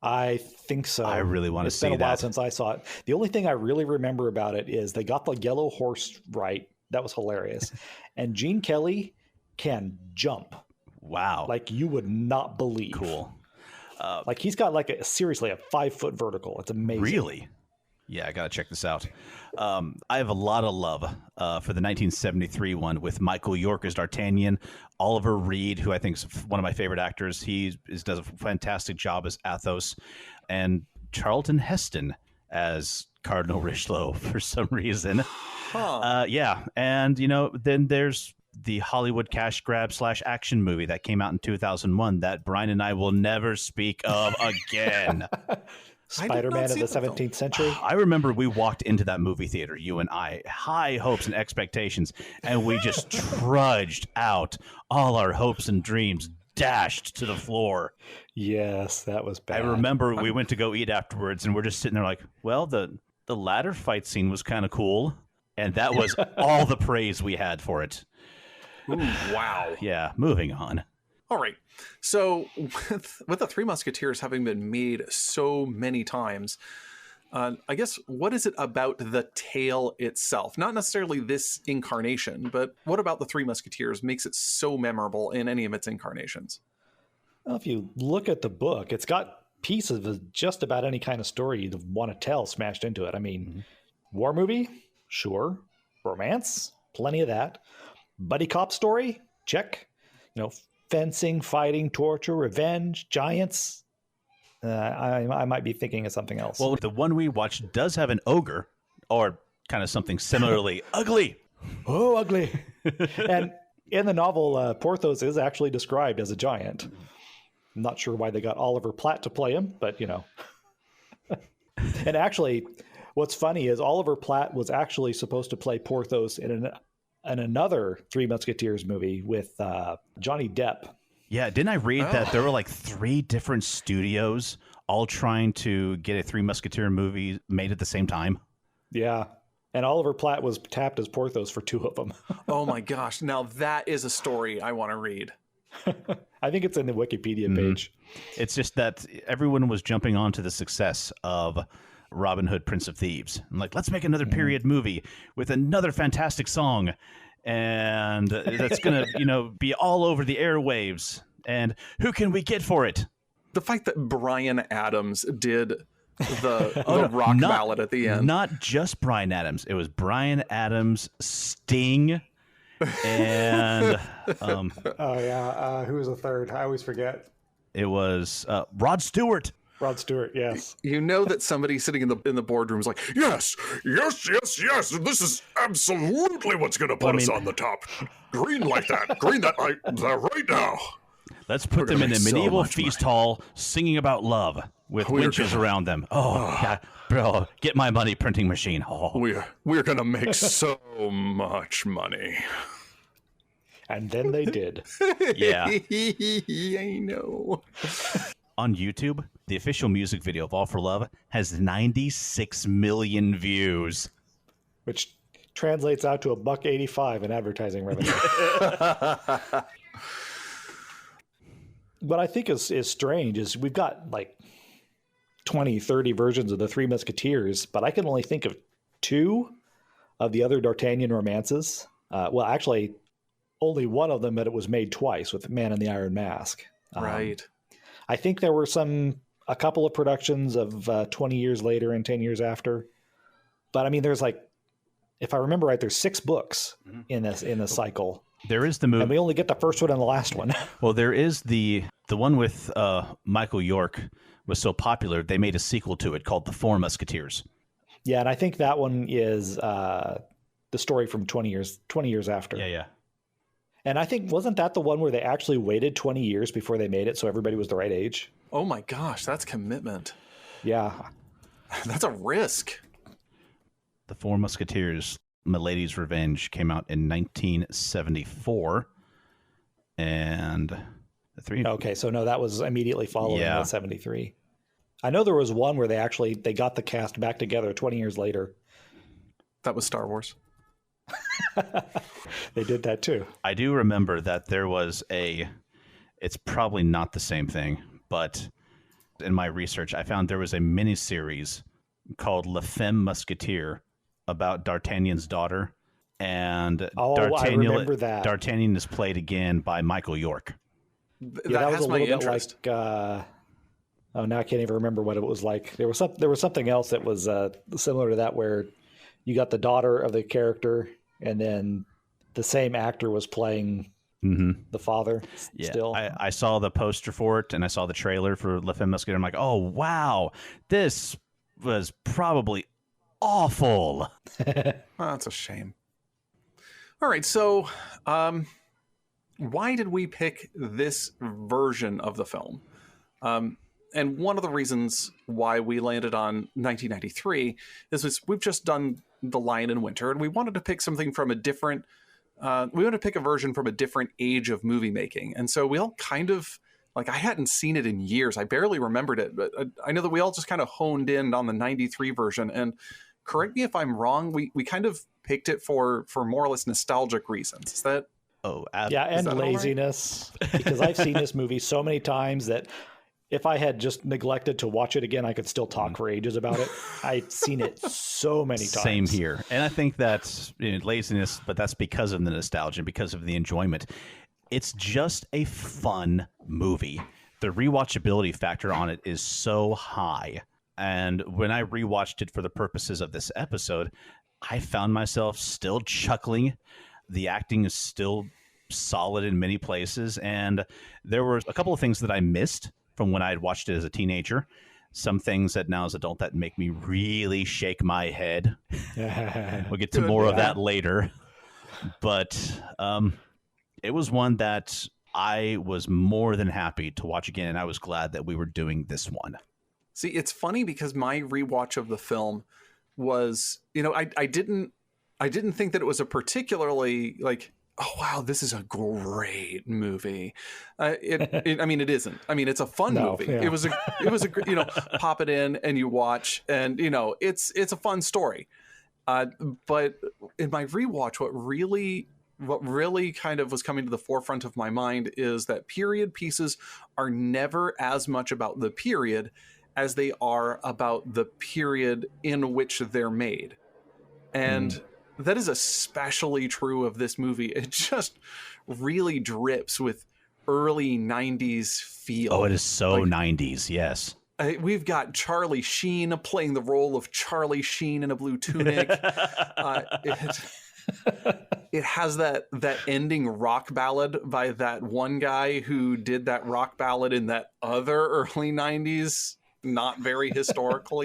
I think so. I really want to see that. It's been a while since I saw it. The only thing I really remember about it is they got the yellow horse right. That was hilarious. And Gene Kelly can jump. Wow. Like you would not believe. Cool. Like he's got seriously a 5-foot vertical. It's amazing. Really? Yeah, I got to check this out. I have a lot of love for the 1973 one with Michael York as D'Artagnan, Oliver Reed, who I think is one of my favorite actors. He does a fantastic job as Athos, and Charlton Heston as Cardinal Richelieu for some reason. Huh. Yeah, and then there's the Hollywood cash grab / action movie that came out in 2001 that Brian and I will never speak of again. Spider-Man of the 17th century. I remember we walked into that movie theater, you and I, high hopes and expectations, and we just trudged out, all our hopes and dreams dashed to the floor. Yes, that was bad. I remember we went to go eat afterwards, and we're just sitting there like, well, the ladder fight scene was kind of cool, and that was all the praise we had for it. Ooh, wow. Yeah, moving on. All right. So with the Three Musketeers having been made so many times, I guess, what is it about the tale itself? Not necessarily this incarnation, but what about the Three Musketeers makes it so memorable in any of its incarnations? Well, if you look at the book, it's got pieces of just about any kind of story you'd want to tell smashed into it. I mean, war movie? Sure. Romance? Plenty of that. Buddy cop story? Check. Fencing, fighting, torture, revenge, giants. I might be thinking of something else. Well, the one we watched does have an ogre, or kind of something similarly ugly. Oh, ugly. And in the novel, Porthos is actually described as a giant. I'm not sure why they got Oliver Platt to play him, but And actually, what's funny is Oliver Platt was actually supposed to play Porthos in another Three Musketeers movie with Johnny Depp. Yeah, didn't I read that there were like 3 different studios all trying to get a Three Musketeer movie made at the same time? Yeah. And Oliver Platt was tapped as Porthos for 2 of them. Oh my gosh. Now that is a story I want to read. I think it's in the Wikipedia page. It's just that everyone was jumping onto the success of Robin Hood, Prince of Thieves. I'm like, let's make another period movie with another fantastic song. And that's going to, be all over the airwaves. And who can we get for it? The fact that Bryan Adams did the rock ballad at the end. Not just Bryan Adams. It was Bryan Adams, Sting, and... who was the third? I always forget. It was Rod Stewart. Rod Stewart, yes. You know that somebody sitting in the boardroom is like, yes. This is absolutely what's going to put us on the top. Green like that. Green that like that right now. Let's put them in a medieval feast hall singing about love with winches around them. Oh, yeah, bro, get my money printing machine. Oh. We're going to make so much money. And then they did. Yeah. I know. On YouTube, the official music video of All for Love has 96 million views. Which translates out to $1.85 in advertising revenue. What I think is strange is we've got like 20, 30 versions of the Three Musketeers, but I can only think of 2 of the other D'Artagnan romances. Well, actually, only one of them, but it was made twice with Man in the Iron Mask. Right. I think there were a couple of productions of 20 years later and 10 years after. But I mean, there's if I remember right, there's 6 books in this cycle. There is the movie. And we only get the first one and the last one. Well, there is the one with Michael York was so popular, they made a sequel to it called The Four Musketeers. Yeah, and I think that one is the story from 20 years after. Yeah. And I think, wasn't that the one where they actually waited 20 years before they made it so everybody was the right age? Oh my gosh, that's commitment. Yeah. That's a risk. The Four Musketeers, Milady's Revenge came out in 1974. And the 3... Okay, so no, that was immediately following the 73. I know there was one where they got the cast back together 20 years later. That was Star Wars. They did that too. I do remember that there was it's probably not the same thing, but in my research, I found there was a miniseries called La Femme Musketeer about D'Artagnan's daughter. And I remember that. D'Artagnan is played again by Michael York. That was a little bit like... now I can't even remember what it was like. There was something else that was similar to that where you got the daughter of the character and then the same actor was playing the father still. I saw the poster for it and I saw the trailer for La Femme Musketeer. I'm like, oh, wow, this was probably awful. Oh, that's a shame. All right, so why did we pick this version of the film? And one of the reasons why we landed on 1993 is we've just done The Lion in Winter, and we wanted to pick something from a different. We wanted to pick a version from a different age of movie making, and so we all kind of like, I hadn't seen it in years. I barely remembered it, but I know that we all just kind of honed in on the 93 version. And correct me if I'm wrong, we kind of picked it for more or less nostalgic reasons. Is that? Yeah, and laziness, because I've seen this movie so many times that if I had just neglected to watch it again, I could still talk for ages about it. I've seen it so many times. Same here. And I think that's laziness, but that's because of the nostalgia, because of the enjoyment. It's just a fun movie. The rewatchability factor on it is so high. And when I rewatched it for the purposes of this episode, I found myself still chuckling. The acting is still solid in many places. And there were a couple of things that I missed from when I had watched it as a teenager. Some things that now as an adult that make me really shake my head. We'll get to more of that later. But it was one that I was more than happy to watch again, and I was glad that we were doing this one. See, it's funny because my rewatch of the film was, I didn't think that it was a particularly like, oh wow, this is a great movie. I mean, it isn't. I mean, it's a fun movie. Yeah. It was a pop it in and you watch, and it's a fun story. But in my rewatch, what really kind of was coming to the forefront of my mind is that period pieces are never as much about the period as they are about the period in which they're made. And that is especially true of this movie. It just really drips with early 90s feel. Oh, it is so 90s, yes. We've got Charlie Sheen playing the role of Charlie Sheen in a blue tunic. It has that ending rock ballad by that one guy who did that rock ballad in that other early 90s, not very historical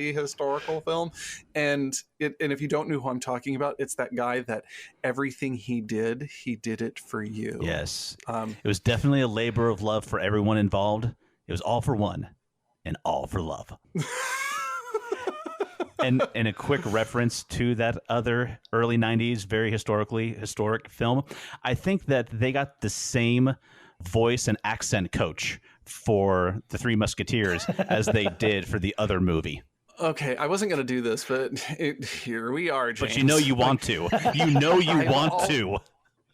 film. And if you don't know who I'm talking about, it's that guy that everything he did it for you. Yes. It was definitely a labor of love for everyone involved. It was all for one and all for love. And a quick reference to that other early 90s, very historic film. I think that they got the same voice and accent coach for the Three Musketeers as they did for the other movie. Okay, I wasn't going to do this, but here we are, James. But you want to. You want to.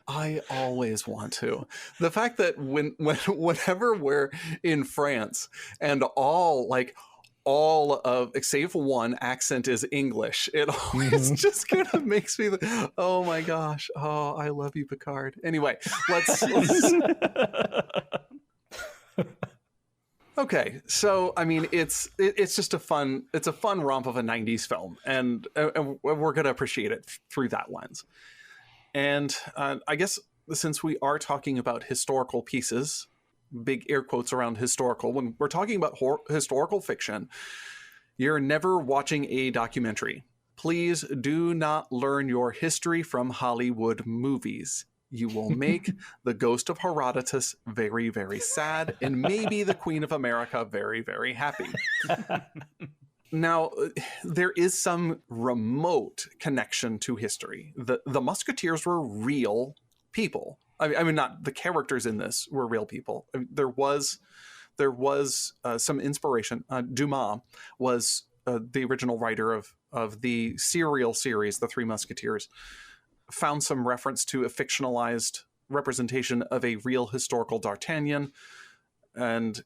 I always want to. The fact that whenever we're in France and all of, save one, accent is English, it always just kind of makes me, oh my gosh, oh, I love you, Picard. Anyway, let's Okay, so I mean, it's just a fun romp of a 90s film, and we're gonna appreciate it through that lens. And I guess since we are talking about historical pieces, big air quotes around historical, when we're talking about historical fiction, you're never watching a documentary. Please do not learn your history from Hollywood movies. You will make the ghost of Herodotus very, very sad, and maybe the Queen of America very, very happy. Now, there is some remote connection to history. The Musketeers were real people. I mean, not the characters in this were real people. I mean, there was some inspiration. Dumas was the original writer of the serial series, The Three Musketeers. Found some reference to a fictionalized representation of a real historical D'Artagnan, and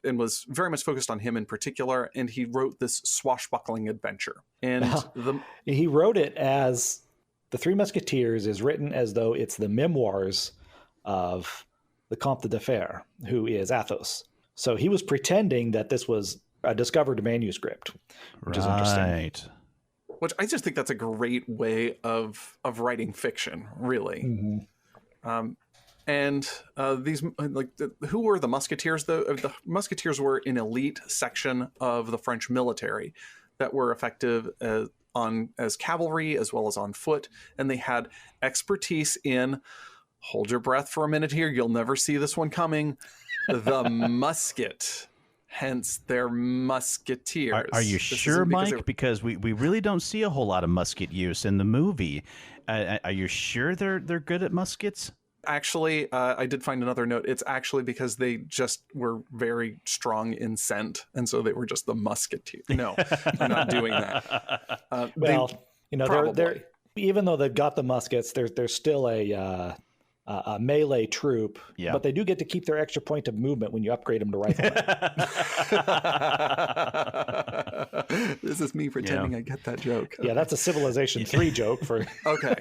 was very much focused on him in particular. And he wrote this swashbuckling adventure. And he wrote it as The Three Musketeers is written as though it's the memoirs of the Comte de Fer, who is Athos. So he was pretending that this was a discovered manuscript, which is interesting. Which I just think that's a great way of writing fiction, really. Mm-hmm. And these, who were the Musketeers? The Musketeers were an elite section of the French military that were effective as cavalry as well as on foot, and they had expertise in, hold your breath for a minute here, you'll never see this one coming, the musket. Hence, they're musketeers. Are you sure, Mike? Because we really don't see a whole lot of musket use in the movie. Are you sure they're good at muskets? Actually, I did find another note. It's actually because they just were very strong in scent, and so they were just the musketeers. No, they're not doing that. They're even though they've got the muskets, they're still a melee troop, but they do get to keep their extra point of movement when you upgrade them to riflemen. This is me pretending I get that joke. Yeah, that's a Civilization 3 joke for. Okay.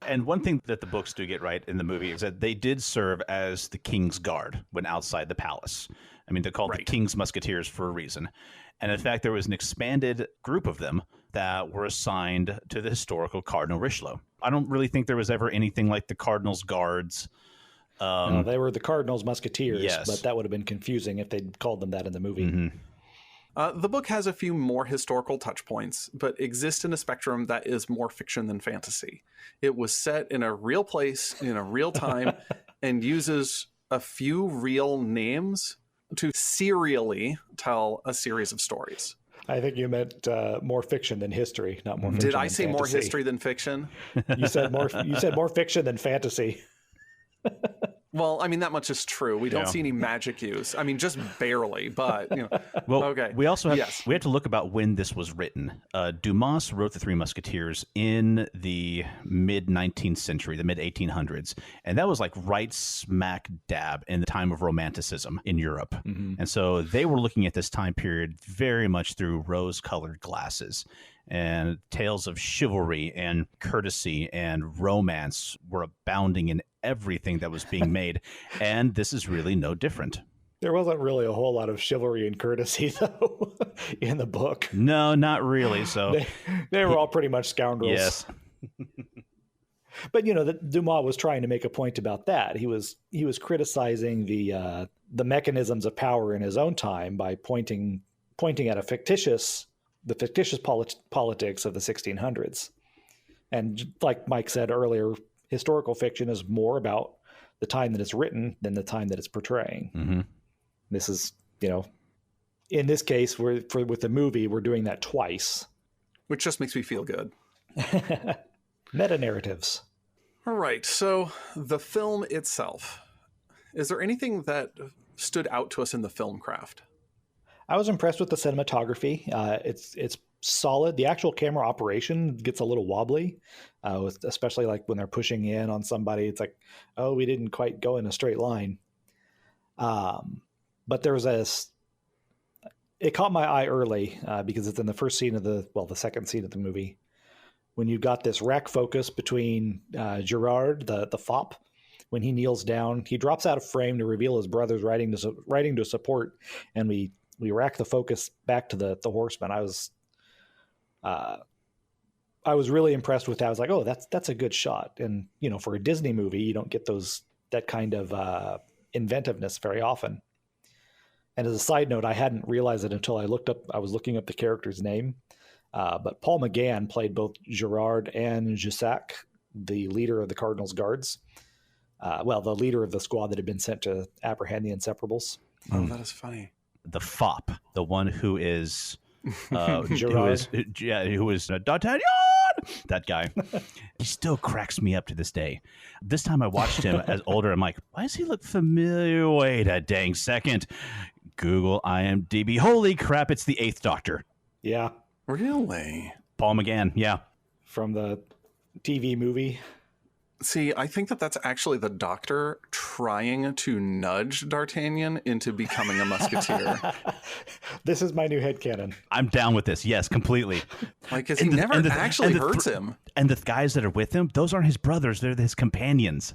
And one thing that the books do get right in the movie is that they did serve as the king's guard when outside the palace. I mean, they're called the King's Musketeers for a reason. And in fact, there was an expanded group of them that were assigned to the historical Cardinal Richelieu. I don't really think there was ever anything like the Cardinal's Guards. No, they were the Cardinal's Musketeers, but that would have been confusing if they'd called them that in the movie. Mm-hmm. The book has a few more historical touch points, but exists in a spectrum that is more fiction than fantasy. It was set in a real place, in a real time, and uses a few real names to serially tell a series of stories. I think you meant more fiction than history, not more fiction. Did I say fantasy. more history than fiction? You said more fiction than fantasy. Well, I mean, that much is true. We don't see any magic use. I mean, just barely, but, Well, okay. We also have, we have to look about when this was written. Dumas wrote The Three Musketeers in the mid-19th century, the mid-1800s. And that was like right smack dab in the time of Romanticism in Europe. Mm-hmm. And so they were looking at this time period very much through rose-colored glasses. And tales of chivalry and courtesy and romance were abounding in everything that was being made. And this is really no different. There wasn't really a whole lot of chivalry and courtesy, though, in the book. No, not really. So they were all pretty much scoundrels. Yes. But, Dumas was trying to make a point about that. He was criticizing the mechanisms of power in his own time by pointing at the fictitious politics of the 1600s. And like Mike said earlier, historical fiction is more about the time that it's written than the time that it's portraying. Mm-hmm. This is, in this case, with the movie, we're doing that twice. Which just makes me feel good. Meta-narratives. All right, so the film itself. Is there anything that stood out to us in the film craft? I was impressed with the cinematography. It's solid. The actual camera operation gets a little wobbly, especially like when they're pushing in on somebody. It's like, oh, we didn't quite go in a straight line. But there was it caught my eye early because it's in the first scene the second scene of the movie, when you've got this rack focus between Gerard, the fop. When he kneels down, he drops out of frame to reveal his brother's riding to support, and we rack the focus back to the horseman. I was really impressed with that. I was like, oh, that's a good shot. And, for a Disney movie, you don't get that kind of inventiveness very often. And as a side note, I hadn't realized it until I was looking up the character's name. But Paul McGann played both Gerard and Jussac, the leader of the Cardinal's Guards. The leader of the squad that had been sent to apprehend the Inseparables. Oh, that is funny. The fop, the one who is Gerard. who is D'Artagnan, that guy. He still cracks me up to this day. This time I watched him as older. I'm like, why does he look familiar? Wait a dang second. Google IMDb. Holy crap! It's the Eighth Doctor. Yeah, really. Paul McGann. Yeah, from the TV movie. See, I think that's actually the Doctor trying to nudge D'Artagnan into becoming a musketeer. This is my new headcanon. I'm down with this. Yes, completely. Because he never actually hurts him. And the guys that are with him, those aren't his brothers. They're his companions.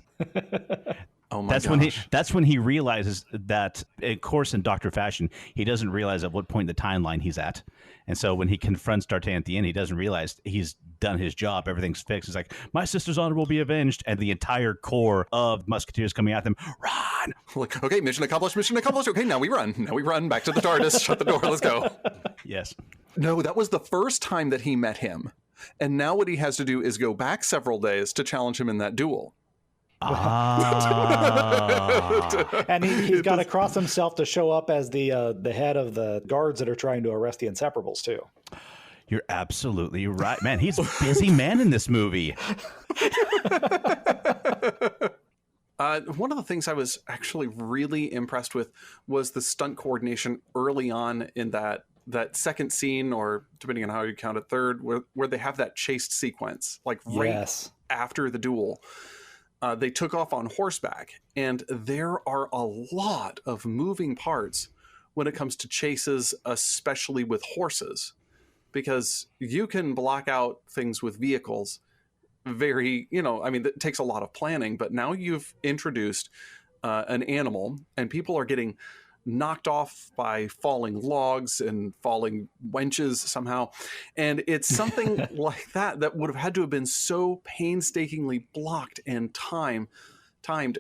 Oh my gosh. That's when he realizes that, of course, in Doctor fashion, he doesn't realize at what point in the timeline he's at. And so when he confronts D'Artagnan at the end, he doesn't realize he's done his job. Everything's fixed. He's like, my sister's honor will be avenged. And the entire corps of musketeers coming at them, run! Like, okay, mission accomplished, mission accomplished. Okay, now we run. Back to the TARDIS. Shut the door. Let's go. Yes. No, that was the first time that he met him. And now what he has to do is go back several days to challenge him in that duel. Ah. And he's got to cross himself to show up as the head of the guards that are trying to arrest the Inseparables too. You're absolutely right, man. He's a busy man in this movie. One of the things I was actually really impressed with was the stunt coordination early on in that second scene, or depending on how you count it, third, where they have that chased sequence, like right after the duel. They took off on horseback, and there are a lot of moving parts when it comes to chases, especially with horses, because you can block out things with vehicles very, it takes a lot of planning, but now you've introduced an animal, and people are getting knocked off by falling logs and falling wenches somehow. And it's something like that would have had to have been so painstakingly blocked and timed,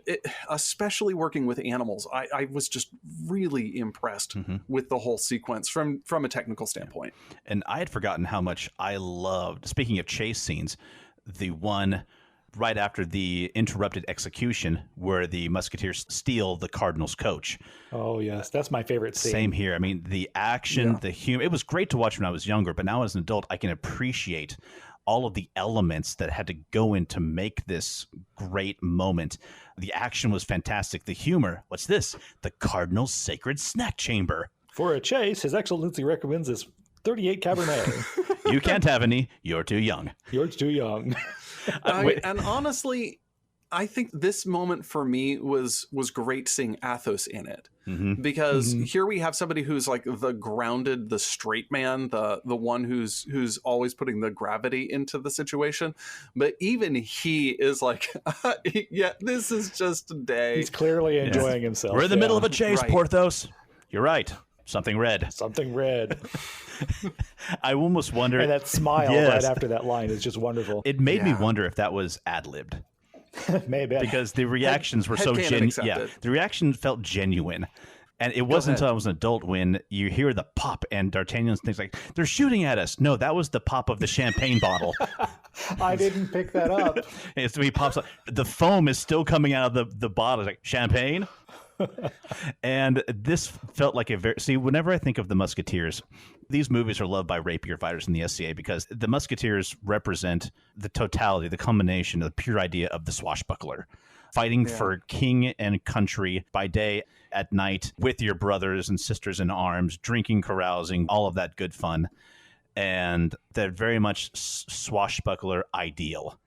especially working with animals. I was just really impressed with the whole sequence from a technical standpoint. And I had forgotten how much I loved, speaking of chase scenes, the one right after the interrupted execution where the Musketeers steal the Cardinals' coach. Oh, yes. That's my favorite scene. Same here. I mean, the action, the humor, it was great to watch when I was younger, but now as an adult, I can appreciate all of the elements that had to go in to make this great moment. The action was fantastic. The humor, what's this? The Cardinals' sacred snack chamber. For a chase, His Excellency recommends this 38 Cabernet. You can't have any. You're too young. You're too young. And honestly, I think this moment for me was great seeing Athos in it, because here we have somebody who's like the grounded, the straight man, the one who's always putting the gravity into the situation. But even he is like, yeah, this is just a day. He's clearly enjoying himself. We're in the middle of a chase, Porthos. You're right. Something red. Something red. I almost wonder. And that smile right after that line is just wonderful. It made me wonder if that was ad-libbed. Maybe. Because the reactions were so genuine. Yeah, the reaction felt genuine. And it wasn't until I was an adult when you hear the pop and D'Artagnan's things like, they're shooting at us. No, that was the pop of the champagne bottle. I didn't pick that up. He pops up. The foam is still coming out of the bottle. It's like, champagne? And this felt like whenever I think of the Musketeers, these movies are loved by rapier fighters in the SCA because the Musketeers represent the totality, the combination, the pure idea of the swashbuckler. Fighting for king and country by day, at night, with your brothers and sisters in arms, drinking, carousing, all of that good fun. And they're very much swashbuckler ideal.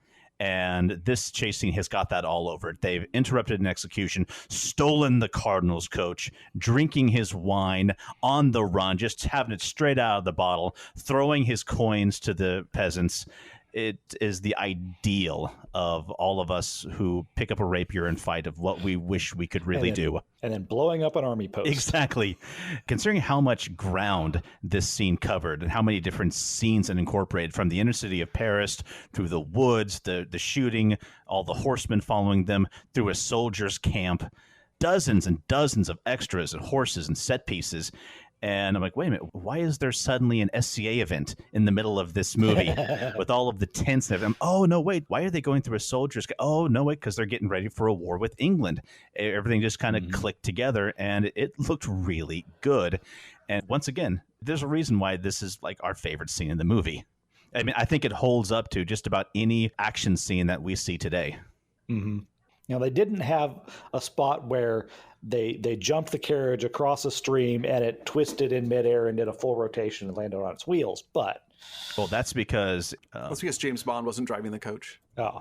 And this chase scene has got that all over it. They've interrupted an execution, stolen the Cardinals' coach, drinking his wine on the run, just having it straight out of the bottle, throwing his coins to the peasants. It is the ideal of all of us who pick up a rapier and fight, of what we wish we could really do. And then blowing up an army post. Exactly. Considering how much ground this scene covered and how many different scenes it incorporated, from the inner city of Paris, through the woods, the shooting, all the horsemen following them, through a soldier's camp, dozens and dozens of extras and horses and set pieces. And I'm like, wait a minute, why is there suddenly an SCA event in the middle of this movie with all of the tents and everything? Oh, no, wait, why are they going through a soldier's? Oh, no, wait, because they're getting ready for a war with England. Everything just kind of clicked together, and it looked really good. And once again, there's a reason why this is like our favorite scene in the movie. I mean, I think it holds up to just about any action scene that we see today. Mm-hmm. You know, they didn't have a spot where they jumped the carriage across a stream and it twisted in midair and did a full rotation and landed on its wheels. But that's because James Bond wasn't driving the coach. Oh,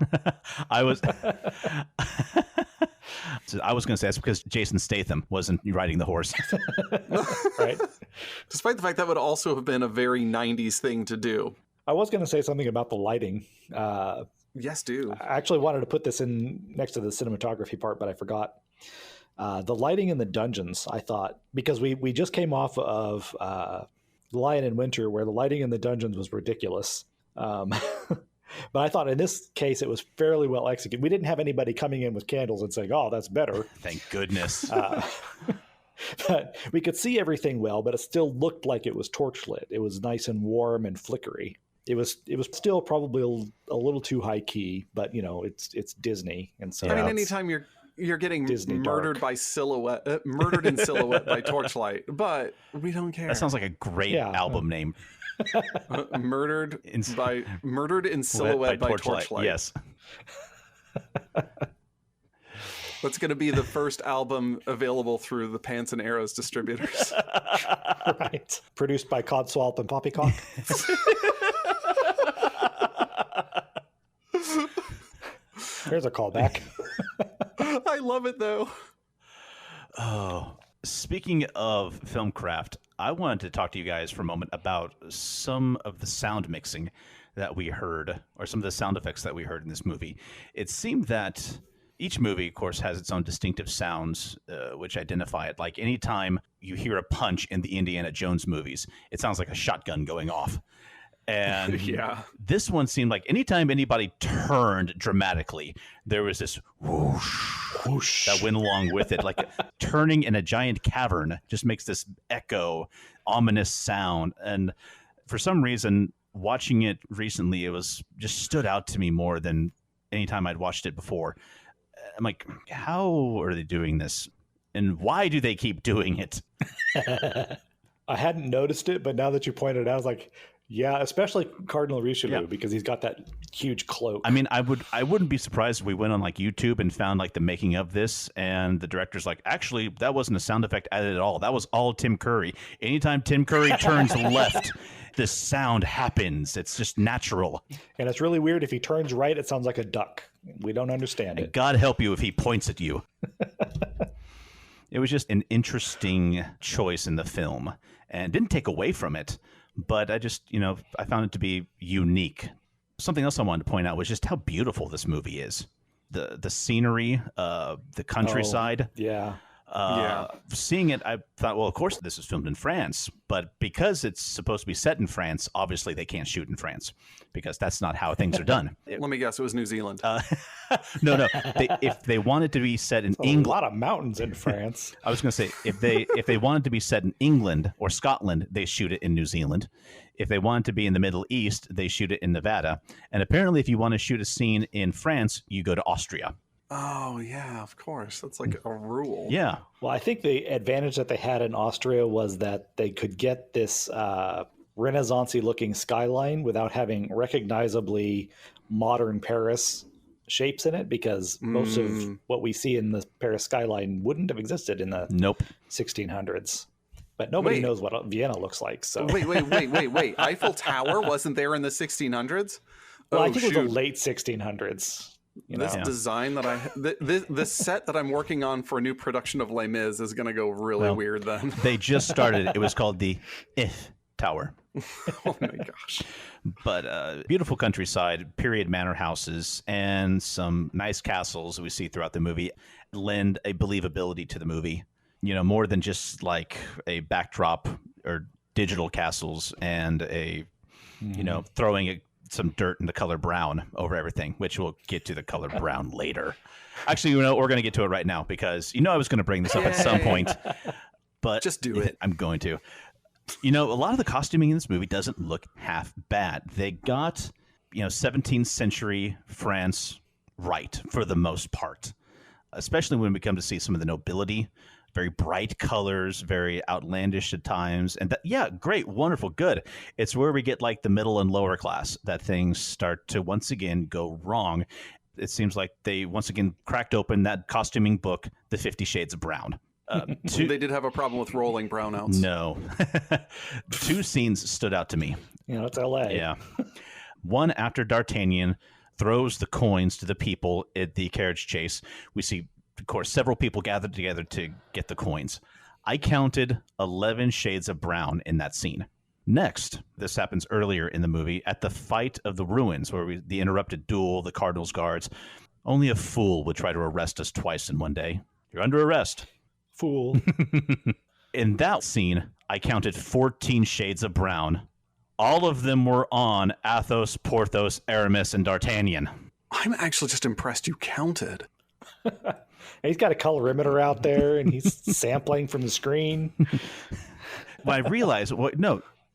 I was going to say that's because Jason Statham wasn't riding the horse. Right. Despite the fact that would also have been a very 90s thing to do. I was going to say something about the lighting. Yes, do. I actually wanted to put this in next to the cinematography part, but I forgot. The lighting in the dungeons, I thought, because we just came off of Lion in Winter, where the lighting in the dungeons was ridiculous. But I thought in this case, it was fairly well executed. We didn't have anybody coming in with candles and saying, oh, that's better. Thank goodness. But we could see everything well, but it still looked like it was torch lit. It was nice and warm and flickery. It was still probably a little too high key, but you know, it's Disney, and so I mean, anytime you're getting Disney murdered dark. by silhouette, murdered in silhouette by torchlight, but we don't care. That sounds like a great album name. Murdered in silhouette by torchlight. Yes. That's going to be the first album available through the Pants and Arrows distributors. Right. Produced by Codswallop and Poppycock. Here's a callback. I love it, though. Oh, speaking of film craft, I wanted to talk to you guys for a moment about some of the sound mixing that we heard, or some of the sound effects that we heard in this movie. It seemed that each movie, of course, has its own distinctive sounds, which identify it. Like anytime you hear a punch in the Indiana Jones movies, it sounds like a shotgun going off. And this one seemed like anytime anybody turned dramatically, there was this whoosh, whoosh that went along with it. Like turning in a giant cavern just makes this echo, ominous sound. And for some reason, watching it recently, it was just stood out to me more than any time I'd watched it before. I'm like, how are they doing this? And why do they keep doing it? I hadn't noticed it, but now that you pointed it out, I was like, yeah, especially Cardinal Richelieu, because he's got that huge cloak. I mean, I wouldn't be surprised if we went on like YouTube and found like the making of this, and the director's like, actually, that wasn't a sound effect added at all. That was all Tim Curry. Anytime Tim Curry turns left, this sound happens. It's just natural. And it's really weird. If he turns right, it sounds like a duck. We don't understand it. God help you if he points at you. It was just an interesting choice in the film, and didn't take away from it. But I just, I found it to be unique. Something else I wanted to point out was just how beautiful this movie is. The scenery, the countryside. Seeing it, I thought, well, of course this is filmed in France. But because it's supposed to be set in France, obviously they can't shoot in France because that's not how things are done. Let me guess, it was New Zealand. No. If they wanted to be set in England, a lot of mountains in France. I was going to say if they wanted to be set in England or Scotland, they shoot it in New Zealand. If they wanted to be in the Middle East, they shoot it in Nevada. And apparently, if you want to shoot a scene in France, you go to Austria. Oh, yeah, of course. That's like a rule. Yeah. Well, I think the advantage that they had in Austria was that they could get this Renaissance-y looking skyline without having recognizably modern Paris shapes in it, because most of what we see in the Paris skyline wouldn't have existed in the 1600s. But nobody knows what Vienna looks like. So Wait. Eiffel Tower wasn't there in the 1600s? Well, I think it was the late 1600s. Design that this set that I'm working on for a new production of Les Mis is going to go really weird then. They just started it. It was called the If Tower. Oh my gosh. But beautiful countryside, period manor houses, and some nice castles we see throughout the movie lend a believability to the movie. More than just like a backdrop or digital castles and a, throwing some dirt in the color brown over everything, which we'll get to the color brown later. Actually, we're going to get to it right now because I was going to bring this up at some point, but just do it. I'm going to. A lot of the costuming in this movie doesn't look half bad. They got, 17th century France right for the most part, especially when we come to see some of the nobility. Very bright colors, very outlandish at times. And great, wonderful, good. It's where we get like the middle and lower class that things start to once again go wrong. It seems like they once again cracked open that costuming book, The 50 Shades of Brown. They did have a problem with rolling brownouts. No. Two scenes stood out to me. It's LA. Yeah. One after D'Artagnan throws the coins to the people at the carriage chase. We see, of course, several people gathered together to get the coins. I counted 11 shades of brown in that scene. Next, this happens earlier in the movie at the fight of the ruins, where the interrupted duel, the Cardinal's guards. Only a fool would try to arrest us twice in one day. You're under arrest. Fool. In that scene, I counted 14 shades of brown. All of them were on Athos, Porthos, Aramis, and D'Artagnan. I'm actually just impressed you counted. He's got a colorimeter out there, and he's sampling from the screen. When I realized,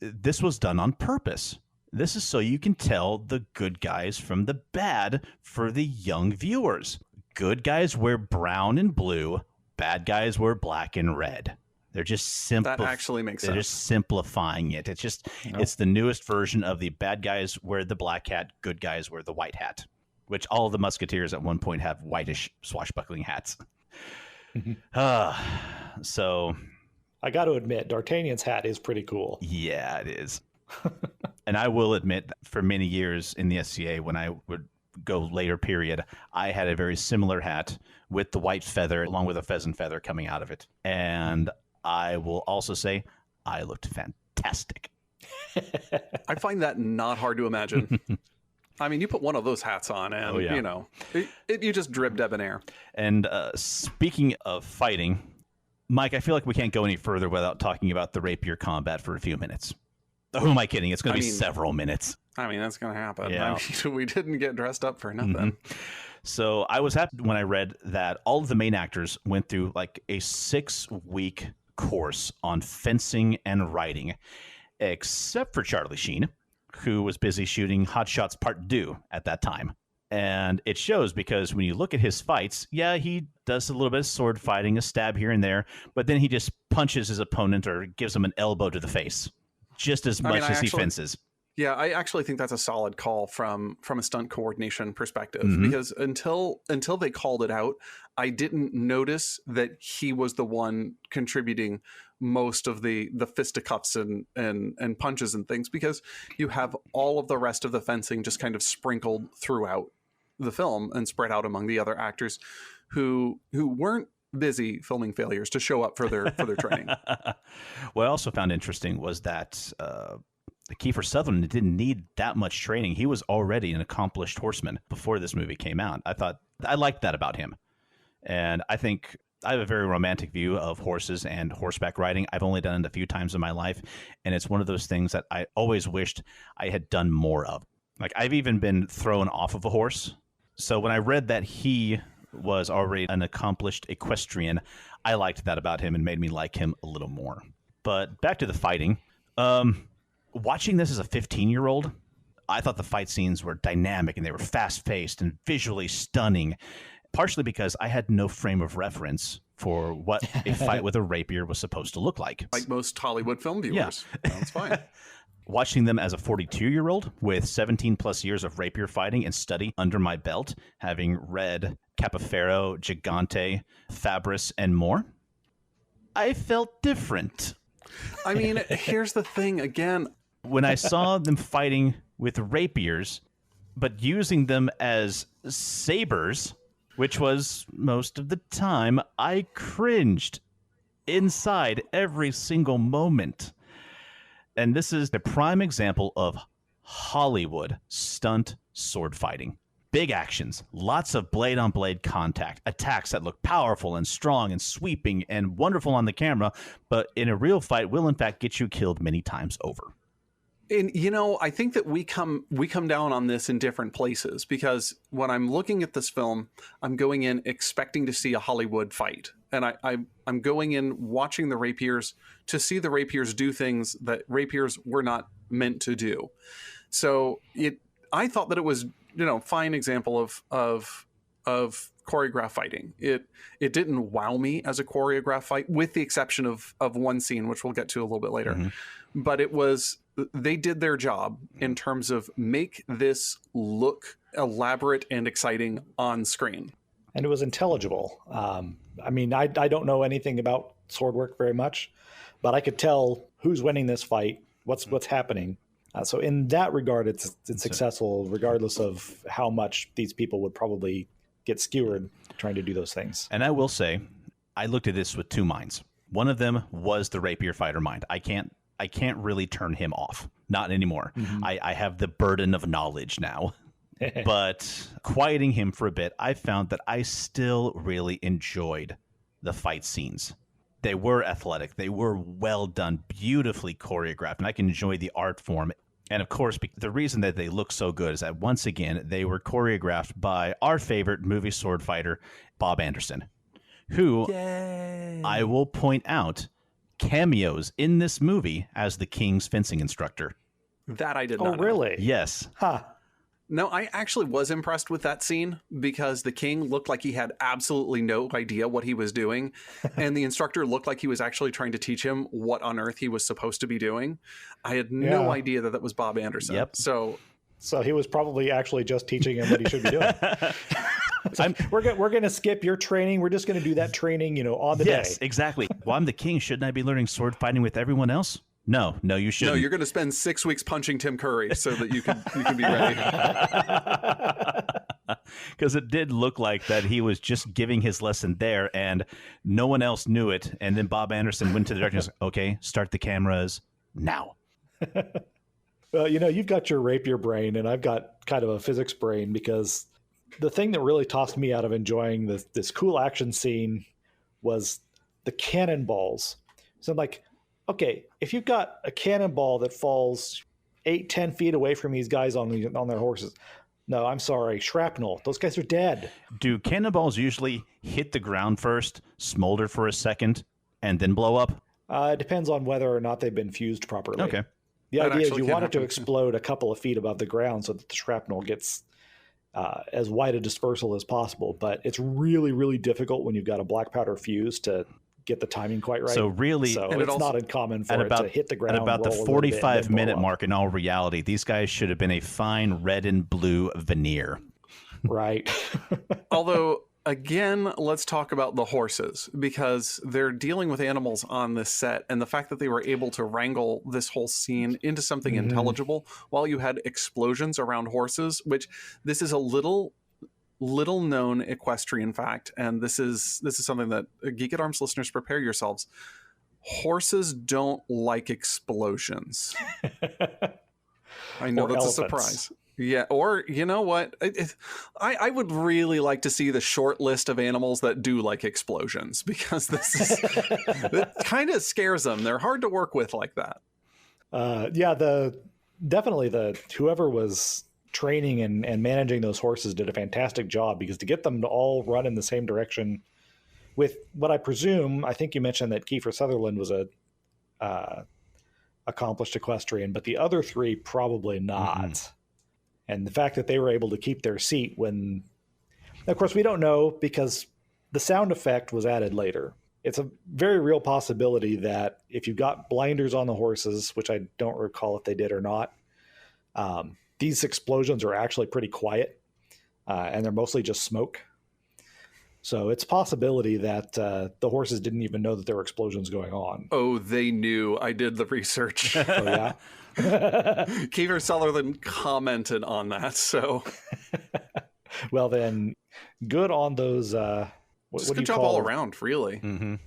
this was done on purpose. This is so you can tell the good guys from the bad for the young viewers. good guys wear brown and blue, bad guys wear black and red. They're just simple. That actually makes sense. They're just simplifying it. It's just it's the newest version of the bad guys wear the black hat, good guys wear the white hat, which all of the Musketeers at one point have whitish swashbuckling hats. So I got to admit, D'Artagnan's hat is pretty cool. Yeah, it is. And I will admit that for many years in the SCA, when I would go later period, I had a very similar hat with the white feather along with a pheasant feather coming out of it. And I will also say I looked fantastic. I find that not hard to imagine. I mean, you put one of those hats on and, you know, you just drip debonair. And speaking of fighting, Mike, I feel like we can't go any further without talking about the rapier combat for a few minutes. Who am I kidding? It's going to be several minutes. I mean, that's going to happen. Yeah. I mean, we didn't get dressed up for nothing. So I was happy when I read that all of the main actors went through like a 6-week course on fencing and riding, except for Charlie Sheen, who was busy shooting Hot Shots Part 2 at that time. And it shows because when you look at his fights, yeah, he does a little bit of sword fighting, a stab here and there, but then he just punches his opponent or gives him an elbow to the face just as much as he fences. Yeah, I actually think that's a solid call from a stunt coordination perspective, because until they called it out, I didn't notice that he was the one contributing most of the fisticuffs and punches and things, because you have all of the rest of the fencing just kind of sprinkled throughout the film and spread out among the other actors who weren't busy filming failures to show up for their training. What I also found interesting was that Kiefer Sutherland didn't need that much training. He was already an accomplished horseman before this movie came out. I liked that about him. And I think I have a very romantic view of horses and horseback riding. I've only done it a few times in my life, and it's one of those things that I always wished I had done more of. Like, I've even been thrown off of a horse. So when I read that he was already an accomplished equestrian, I liked that about him and made me like him a little more. But back to the fighting. Watching this as a 15-year-old, I thought the fight scenes were dynamic and they were fast-paced and visually stunning, partially because I had no frame of reference for what a fight with a rapier was supposed to look like. Like most Hollywood film viewers. Yeah. That's fine. Watching them as a 42-year-old with 17-plus years of rapier fighting and study under my belt, having read Capoferro, Gigante, Fabris, and more, I felt different. I mean, here's the thing again. When I saw them fighting with rapiers, but using them as sabers, which was most of the time, I cringed inside every single moment. And this is the prime example of Hollywood stunt sword fighting. Big actions, lots of blade-on-blade contact, attacks that look powerful and strong and sweeping and wonderful on the camera, but in a real fight will in fact get you killed many times over. And, you know, I think that we come down on this in different places, because when I'm looking at this film, I'm going in expecting to see a Hollywood fight. And I'm going in watching the rapiers to see the rapiers do things that rapiers were not meant to do. So I thought that it was, you know, fine example of choreographed fighting. It didn't wow me as a choreographed fight, with the exception of one scene, which we'll get to a little bit later. But they did their job in terms of make this look elaborate and exciting on screen. And it was intelligible. I mean, I don't know anything about sword work very much, but I could tell who's winning this fight, what's happening. So in that regard, it's successful, regardless of how much these people would probably get skewered trying to do those things. And I will say, I looked at this with two minds. One of them was the rapier fighter mind. I can't really turn him off. Not anymore. I have the burden of knowledge now. But quieting him for a bit, I found that I still really enjoyed the fight scenes. They were athletic. They were well done, beautifully choreographed, and I can enjoy the art form. And of course, the reason that they look so good is that, once again, they were choreographed by our favorite movie sword fighter, Bob Anderson, who, Yay. I will point out, cameos in this movie as the King's fencing instructor. That I did not know. Oh, really? Yes. Huh. No, I actually was impressed with that scene because the king looked like he had absolutely no idea what he was doing. And the instructor looked like he was actually trying to teach him what on earth he was supposed to be doing. I had no idea that was Bob Anderson. Yep. So he was probably actually just teaching him what he should be doing. We're going to skip your training. We're just going to do that training, on the day. Yes, exactly. Well, I'm the king. Shouldn't I be learning sword fighting with everyone else? No, you shouldn't. No, you're going to spend 6 weeks punching Tim Curry so that you can be ready. Because it did look like that he was just giving his lesson there, and no one else knew it. And then Bob Anderson went to the director and said, "Okay, start the cameras now." Well, you've got your rapier brain, and I've got kind of a physics brain, because the thing that really tossed me out of enjoying this cool action scene was the cannonballs. So I'm like, okay, if you've got a cannonball that falls 8-10 feet away from these guys on their horses, no, I'm sorry, shrapnel. Those guys are dead. Do cannonballs usually hit the ground first, smolder for a second, and then blow up? It depends on whether or not they've been fused properly. Okay. The idea is you want it happen. to explode a couple of feet above the ground so that the shrapnel gets as wide a dispersal as possible. But it's really, really difficult when you've got a black powder fuse to get the timing quite right. So really, it's not uncommon for it to hit the ground. At about the roll a little bit, 45-minute mark, in all reality, these guys should have been a fine red and blue veneer. Right. Although, again, let's talk about the horses, because they're dealing with animals on this set, and the fact that they were able to wrangle this whole scene into something intelligible while you had explosions around horses, which this is a little known equestrian fact, and this is something that Geek at Arms listeners, prepare yourselves. Horses don't like explosions. I know Or that's elephants. a surprise. Yeah, or you know what? I would really like to see the short list of animals that do like explosions, because this is it kind of scares them. They're hard to work with like that. Definitely whoever was training and managing those horses did a fantastic job, because to get them to all run in the same direction with what I think you mentioned that Kiefer Sutherland was a accomplished equestrian, but the other three probably not. And the fact that they were able to keep their seat when, of course, we don't know, because the sound effect was added later. It's a very real possibility that if you got blinders on the horses, which I don't recall if they did or not, these explosions are actually pretty quiet, and they're mostly just smoke. So it's a possibility that the horses didn't even know that there were explosions going on. Oh, they knew. I did the research. Oh, yeah? Kiefer Sutherland commented on that, so... Well, then, good on those... what do good you job call all around, really.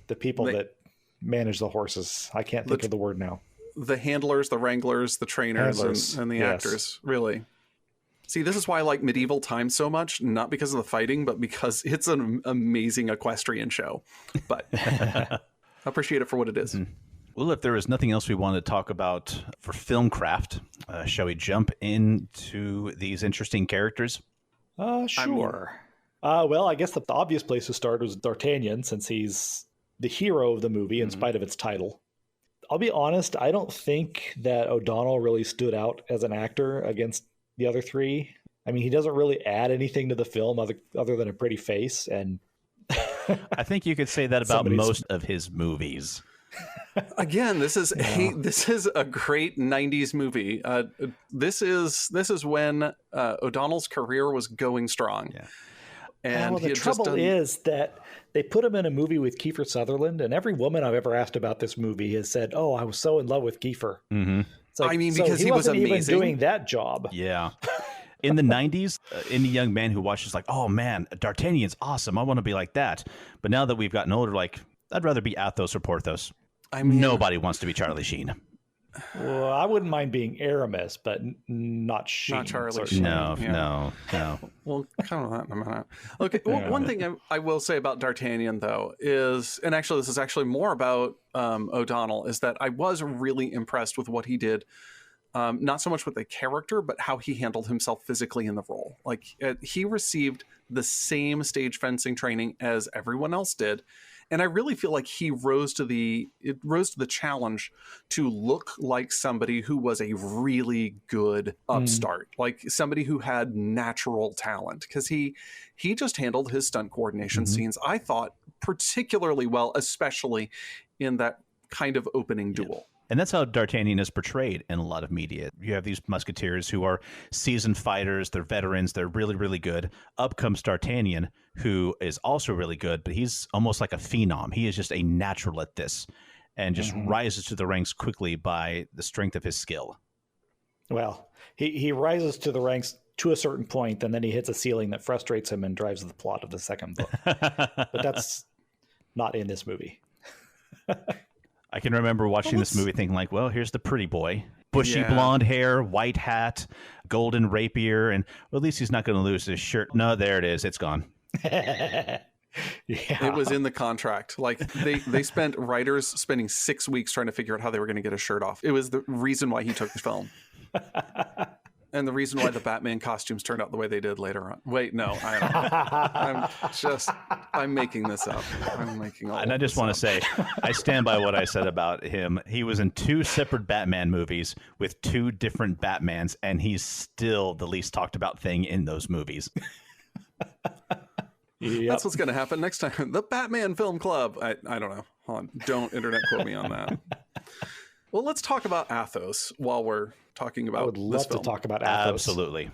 the people that manage the horses? I can't think of the word now. The handlers, the wranglers, the trainers, and the actors, really. See, this is why I like medieval times so much, not because of the fighting, but because it's an amazing equestrian show. But I appreciate it for what it is. Well, if there is nothing else we want to talk about for film craft, shall we jump into these interesting characters? Sure. Well, I guess the obvious place to start was D'Artagnan, since he's the hero of the movie in spite of its title. I'll be honest, I don't think that O'Donnell really stood out as an actor against the other three. I mean, he doesn't really add anything to the film other than a pretty face. And I think you could say that about most of his movies. Again, this is a great 90s movie. This is when O'Donnell's career was going strong. Yeah. And the trouble is that they put him in a movie with Kiefer Sutherland, and every woman I've ever asked about this movie has said, "Oh, I was so in love with Kiefer." It's like, because he was wasn't amazing. even doing that job. Yeah. In the 90s, any young man who watches like, "Oh man, D'Artagnan's awesome. I want to be like that." But now that we've gotten older, like, I'd rather be Athos or Porthos. Nobody wants to be Charlie Sheen. Well, I wouldn't mind being Aramis, but not Sheen. Not Charlie certainly. Sheen. No. We'll count on that in a minute. Okay, one thing I will say about D'Artagnan, though, is, and actually this is actually more about O'Donnell, is that I was really impressed with what he did. Not so much with the character, but how he handled himself physically in the role. Like, he received the same stage fencing training as everyone else did. And I really feel like he rose to the challenge to look like somebody who was a really good upstart, like somebody who had natural talent, because he just handled his stunt coordination scenes, I thought, particularly well, especially in that kind of opening duel. And that's how D'Artagnan is portrayed in a lot of media. You have these musketeers who are seasoned fighters, they're veterans, they're really, really good. Up comes D'Artagnan, who is also really good, but he's almost like a phenom. He is just a natural at this and just rises to the ranks quickly by the strength of his skill. Well, he rises to the ranks to a certain point, and then he hits a ceiling that frustrates him and drives the plot of the second book. But that's not in this movie. I can remember watching this movie thinking like, well, here's the pretty boy. Bushy blonde hair, white hat, golden rapier, and well, at least he's not going to lose his shirt. No, there it is. It's gone. It was in the contract. Like they spent writers spending 6 weeks trying to figure out how they were going to get his shirt off. It was the reason why he took the film. And the reason why the Batman costumes turned out the way they did later on. Wait, no, I'm making this up. I'm making all. And I just want to say, I stand by what I said about him. He was in 2 separate Batman movies with 2 different Batmans, and he's still the least talked about thing in those movies. That's what's going to happen next time. The Batman Film Club. I don't know. Hold on. Don't internet quote me on that. Well, let's talk about Athos while we're talking about this film. I would love to talk about Athos. Absolutely.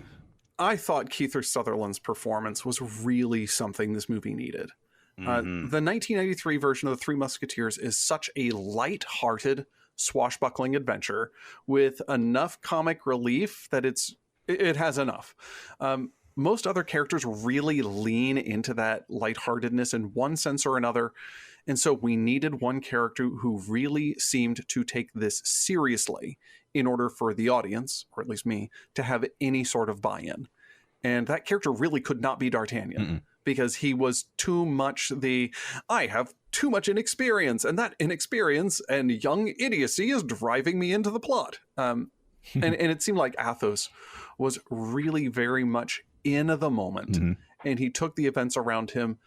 I thought Kiefer Sutherland's performance was really something this movie needed. The 1993 version of The Three Musketeers is such a light-hearted, swashbuckling adventure with enough comic relief that it has enough. Most other characters really lean into that lightheartedness in one sense or another. And so we needed one character who really seemed to take this seriously in order for the audience, or at least me, to have any sort of buy-in. And that character really could not be D'Artagnan because he was too much I have too much inexperience, and that inexperience and young idiocy is driving me into the plot. And it seemed like Athos was really very much in the moment, and he took the events around him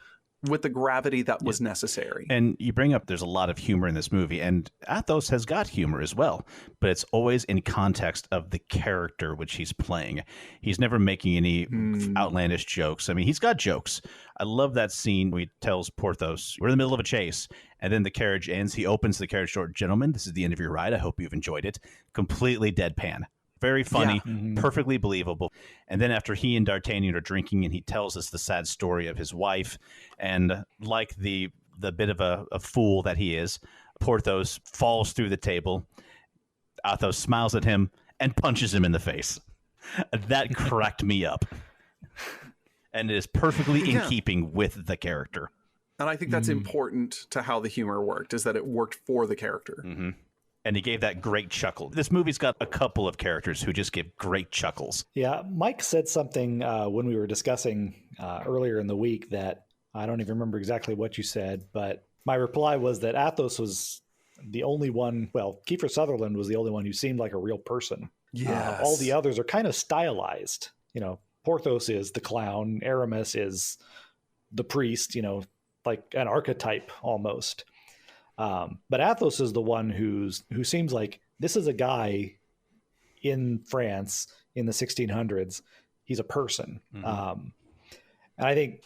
with the gravity that was necessary. And you bring up there's a lot of humor in this movie, and Athos has got humor as well, but it's always in context of the character which he's playing. He's never making any outlandish jokes. I mean, he's got jokes. I love that scene where he tells Porthos, we're in the middle of a chase, and then the carriage ends. He opens the carriage door. Gentlemen, this is the end of your ride. I hope you've enjoyed it. Completely deadpan. Very funny, perfectly believable. And then after he and D'Artagnan are drinking and he tells us the sad story of his wife, and like the bit of a fool that he is, Porthos falls through the table. Athos smiles at him and punches him in the face. That cracked me up. And it is perfectly in keeping with the character. And I think that's important to how the humor worked, is that it worked for the character. And he gave that great chuckle. This movie's got a couple of characters who just give great chuckles. Yeah, Mike said something when we were discussing earlier in the week that I don't even remember exactly what you said, but my reply was that Athos was the only one, well, Kiefer Sutherland was the only one who seemed like a real person. Yes. All the others are kind of stylized. You know, Porthos is the clown, Aramis is the priest, like an archetype almost. But Athos is the one who seems like this is a guy in France in the 1600s. He's a person. And I think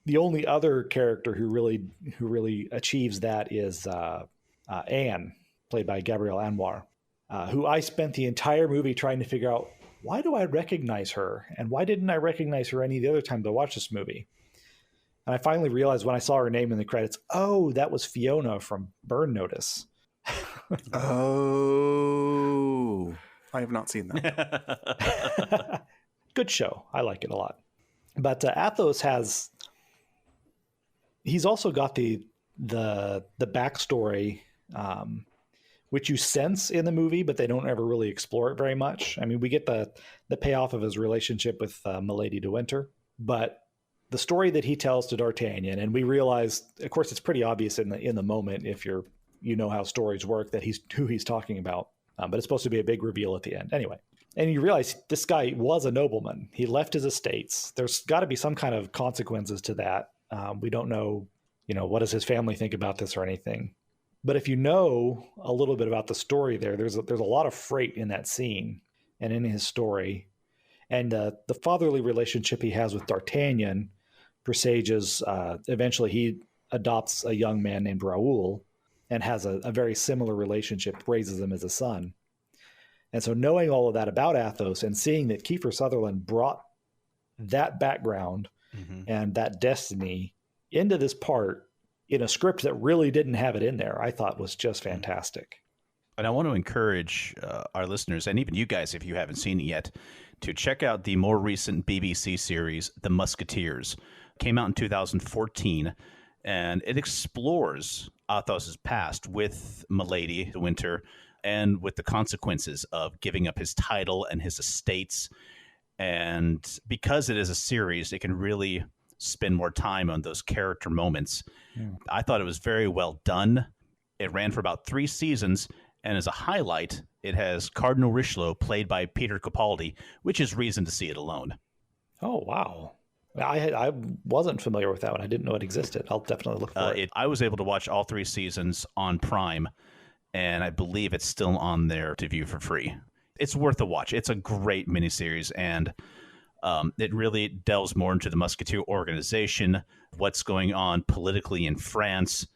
the only other character who really achieves that is Anne, played by Gabrielle Anwar, who I spent the entire movie trying to figure out, why do I recognize her? And why didn't I recognize her any of the other times I watched this movie? And I finally realized when I saw her name in the credits, oh, that was Fiona from Burn Notice. Oh, I have not seen that. Good show. I like it a lot. But Athos he's also got the backstory, which you sense in the movie, but they don't ever really explore it very much. I mean, we get the payoff of his relationship with Milady de Winter, but the story that he tells to D'Artagnan, and we realize, of course, it's pretty obvious in the moment if you know how stories work that he's who he's talking about, but it's supposed to be a big reveal at the end. Anyway, and you realize this guy was a nobleman. He left his estates. There's got to be some kind of consequences to that. We don't know, what does his family think about this or anything? But if you know a little bit about the story there's a lot of freight in that scene and in his story. And the fatherly relationship he has with D'Artagnan presages eventually he adopts a young man named Raoul and has a very similar relationship, raises him as a son. And so knowing all of that about Athos and seeing that Kiefer Sutherland brought that background and that destiny into this part in a script that really didn't have it in there, I thought was just fantastic. And I want to encourage our listeners, and even you guys, if you haven't seen it yet, to check out the more recent BBC series, The Musketeers. Came out in 2014, and it explores Athos's past with Milady de Winter and with the consequences of giving up his title and his estates. And because it is a series, it can really spend more time on those character moments. Yeah. I thought it was very well done. It ran for about 3 seasons, and as a highlight, it has Cardinal Richelieu played by Peter Capaldi, which is reason to see it alone. Oh, wow. I wasn't familiar with that one. I didn't know it existed. I'll definitely look for it. I was able to watch all 3 seasons on Prime, and I believe it's still on there to view for free. It's worth a watch. It's a great miniseries, and it really delves more into the Musketeer organization, what's going on politically in France.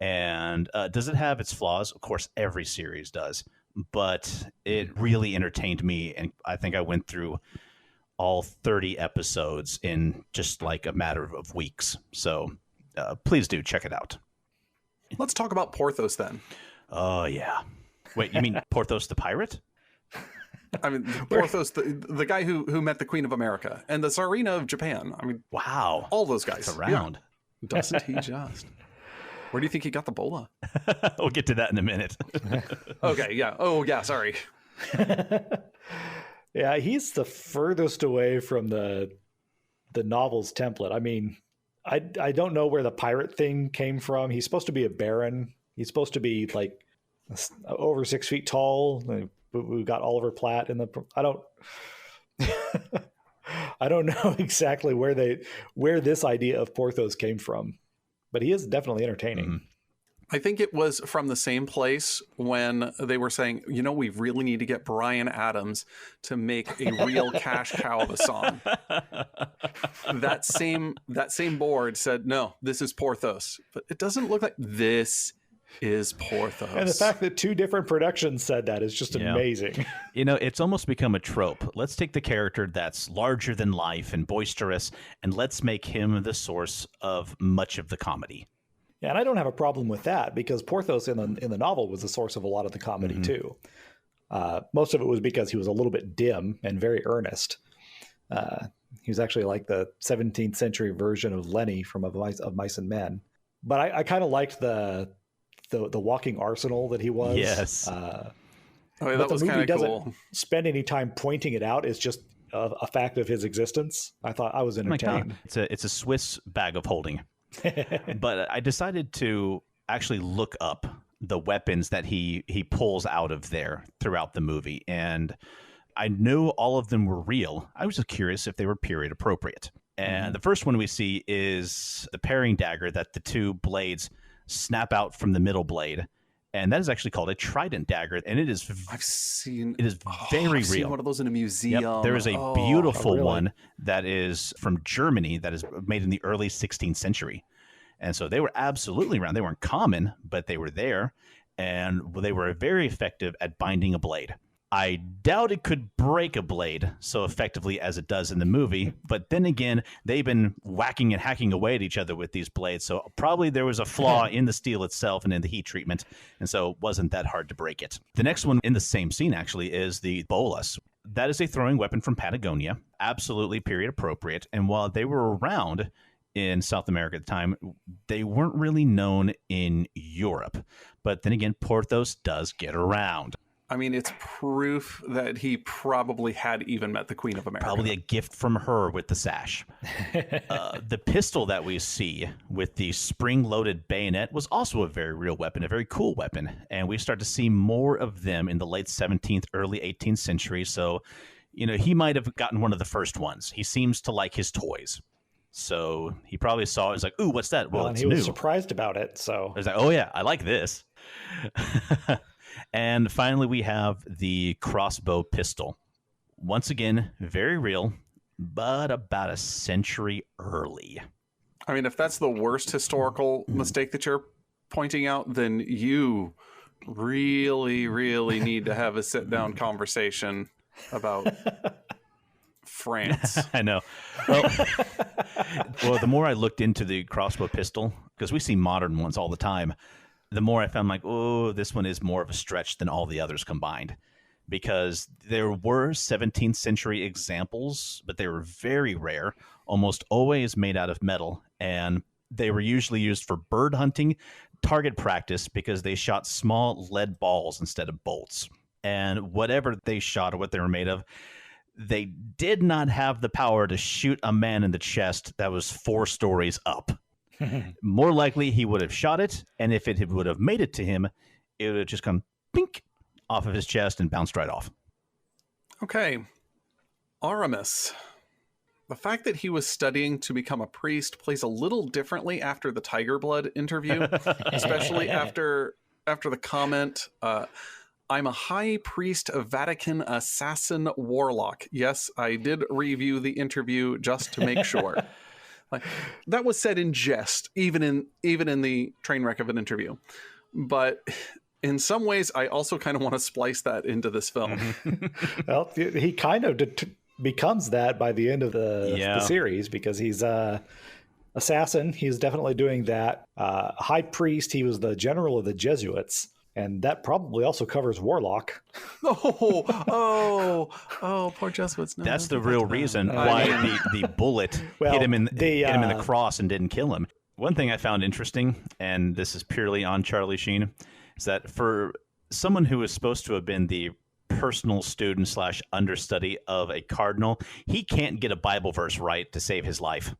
And does it have its flaws? Of course, every series does. But it really entertained me, and I think I went through all 30 episodes in just like a matter of weeks. So please do check it out. Let's talk about Porthos then. Oh, yeah. Wait, you mean Porthos the pirate? I mean, Porthos, the guy who met the Queen of America and the Tsarina of Japan. I mean, wow. All those guys. That's around. Yeah. Doesn't he just? Where do you think he got the bola? We'll get to that in a minute. Okay, yeah. Oh, yeah, sorry. Yeah, he's the furthest away from the novel's template. I mean, I don't know where the pirate thing came from. He's supposed to be a baron. He's supposed to be like over 6 feet tall. We got Oliver Platt in the. I don't know exactly where this idea of Porthos came from, but he is definitely entertaining. Mm-hmm. I think it was from the same place when they were saying, we really need to get Bryan Adams to make a real cash cow of a song. That same board said, no, this is Porthos, but it doesn't look like this is Porthos. And the fact that 2 different productions said that is just amazing. It's almost become a trope. Let's take the character that's larger than life and boisterous, and let's make him the source of much of the comedy. Yeah, and I don't have a problem with that because Porthos in the novel was the source of a lot of the comedy too. Most of it was because he was a little bit dim and very earnest. He was actually like the 17th century version of Lenny from Of Mice and Men. But I kind of liked the walking arsenal that he was. Yes. That was kind of cool. Doesn't spend any time pointing it out. It's just a fact of his existence. I thought I was entertained. It's a Swiss bag of holding. But I decided to actually look up the weapons that he pulls out of there throughout the movie. And I knew all of them were real. I was just curious if they were period appropriate. And the first one we see is the paring dagger that the 2 blades snap out from the middle blade. And that is actually called a trident dagger. And it is very real. Seen one of those in a museum. Yep. There is a beautiful one that is from Germany that is made in the early 16th century. And so they were absolutely around. They weren't common, but they were there. And they were very effective at binding a blade. I doubt it could break a blade so effectively as it does in the movie. But then again, they've been whacking and hacking away at each other with these blades. So probably there was a flaw in the steel itself and in the heat treatment. And so it wasn't that hard to break it. The next one in the same scene actually is the bolas. That is a throwing weapon from Patagonia. Absolutely period appropriate. And while they were around in South America at the time, they weren't really known in Europe. But then again, Porthos does get around. I mean, it's proof that he probably had even met the Queen of America. Probably a gift from her with the sash. The pistol that we see with the spring-loaded bayonet was also a very real weapon, a very cool weapon. And we start to see more of them in the late 17th, early 18th century. So, he might have gotten one of the first ones. He seems to like his toys. So he probably saw it. He's like, ooh, what's that? Well, and it's he new. was surprised about it. So He's like, oh, yeah, I like this. And finally, we have the crossbow pistol. Once again, very real, but about a century early. I mean, if that's the worst historical mistake that you're pointing out, then you really, really need to have a sit-down conversation about France. I know. Well, the more I looked into the crossbow pistol, because we see modern ones all the time, the more I found like, oh, this one is more of a stretch than all the others combined. Because there were 17th century examples, but they were very rare, almost always made out of metal. And they were usually used for bird hunting, target practice, because they shot small lead balls instead of bolts. And whatever they shot or what they were made of, they did not have the power to shoot a man in the chest that was 4 stories up. More likely, he would have shot it, and if it would have made it to him, it would have just come pink off of his chest and bounced right off. Okay. Aramis. The fact that he was studying to become a priest plays a little differently after the Tiger Blood interview, especially after the comment, I'm a high priest of Vatican assassin warlock. Yes, I did review the interview just to make sure. Like, that was said in jest, even in the train wreck of an interview. But in some ways, I also kind of want to splice that into this film. Well, he kind of becomes that by the end of the series, because he's assassin. He's definitely doing that. High priest. He was the general of the Jesuits. And that probably also covers warlock. Oh, poor Jesuits. No, that's the real reason why the bullet hit him in the cross and didn't kill him. One thing I found interesting, and this is purely on Charlie Sheen, is that for someone who is supposed to have been the personal student / understudy of a cardinal, he can't get a Bible verse right to save his life.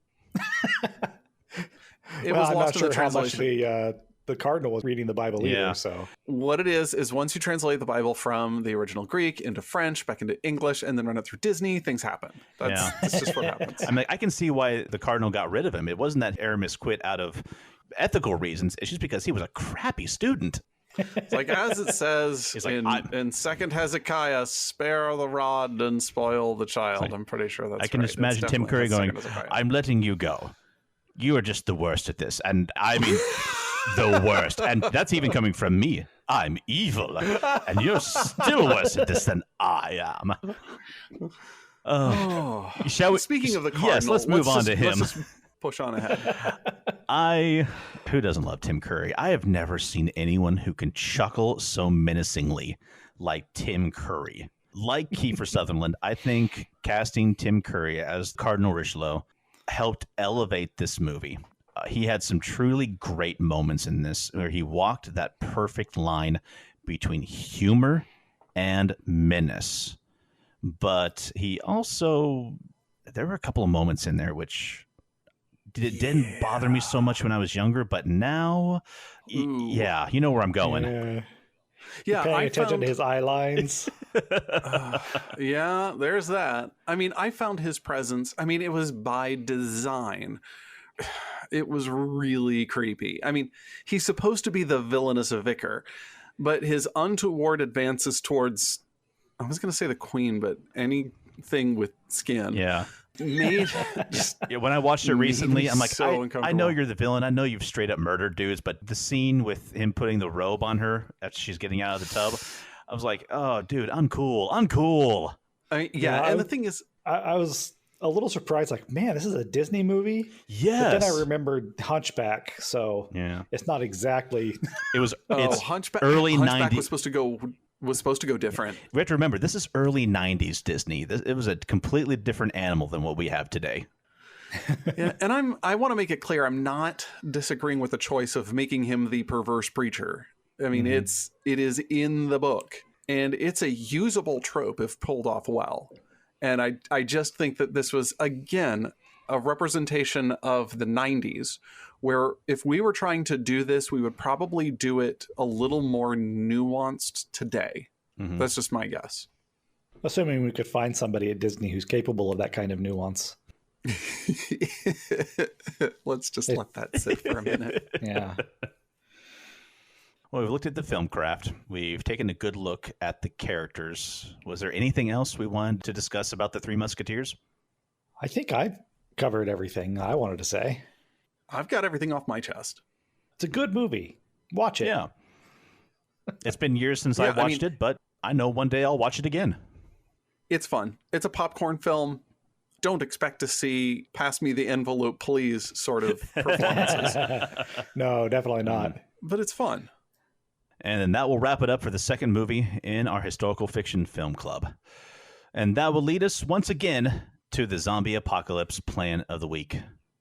It was I'm lost not in sure the how much translation. The cardinal was reading the Bible either. So what it is once you translate the Bible from the original Greek into French, back into English, and then run it through Disney, things happen. That's just what happens. I mean, I can see why the cardinal got rid of him. It wasn't that Aramis quit out of ethical reasons. It's just because he was a crappy student. It's like, as it says in 2nd Hezekiah, spare the rod and spoil the child. I'm pretty sure that's I can just imagine Tim Curry going, I'm letting you go. You are just the worst at this. And I mean... the worst. And that's even coming from me. I'm evil. And you're still worse at this than I am. Shall we? Speaking of the cardinal, yes, let's move on to him. Let's just push on ahead. Who doesn't love Tim Curry? I have never seen anyone who can chuckle so menacingly like Tim Curry. Like Kiefer Sutherland, I think casting Tim Curry as Cardinal Richelieu helped elevate this movie. He had some truly great moments in this where he walked that perfect line between humor and menace. But he also, there were a couple of moments in there which didn't bother me so much when I was younger, but now, you know where I'm going. Yeah, paying attention to his eye lines. Yeah, there's that. I mean, I found his presence, it was by design. It was really creepy. I mean, he's supposed to be the villainous vicar, but his untoward advances towards, I was going to say the queen, but anything with skin. Yeah. Made when I watched it recently, I'm like, so I know you're the villain. I know you've straight up murdered dudes, but the scene with him putting the robe on her after she's getting out of the tub, I was like, oh, dude, uncool. And the thing is, I was a little surprised, like, man, this is a Disney movie? Yes. But then I remembered Hunchback, so it's not exactly... It was Hunchback, early Hunchback 90s. was supposed to go different. We have to remember, this is early 90s Disney. It was a completely different animal than what we have today. Yeah, and I want to make it clear, I'm not disagreeing with the choice of making him the perverse preacher. I mean, it is in the book, and it's a usable trope if pulled off well. And I just think that this was, again, a representation of the 90s, where if we were trying to do this, we would probably do it a little more nuanced today. That's just my guess. Assuming we could find somebody at Disney who's capable of that kind of nuance. Let's just let that sit for a minute. Yeah. Well, we've looked at the film craft. We've taken a good look at the characters. Was there anything else we wanted to discuss about the Three Musketeers? I think I've covered everything I wanted to say. I've got everything off my chest. It's a good movie. Watch it. Yeah. It's been years since I watched it, but I know one day I'll watch it again. It's fun. It's a popcorn film. Don't expect to see pass me the envelope, please sort of performances. No, definitely not. But it's fun. And then that will wrap it up for the second movie in our historical fiction film club. And that will lead us once again to the zombie apocalypse plan of the week.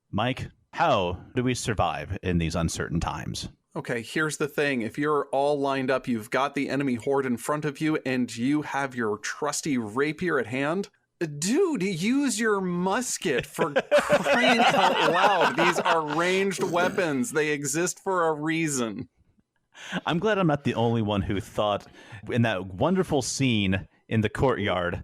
Mike, how do we survive in these uncertain times? Okay, here's the thing. If you're all lined up, you've got the enemy horde in front of you, and you have your trusty rapier at hand, dude, use your musket, for crying out loud. These are ranged weapons. They exist for a reason. I'm glad I'm not the only one who thought in that wonderful scene in the courtyard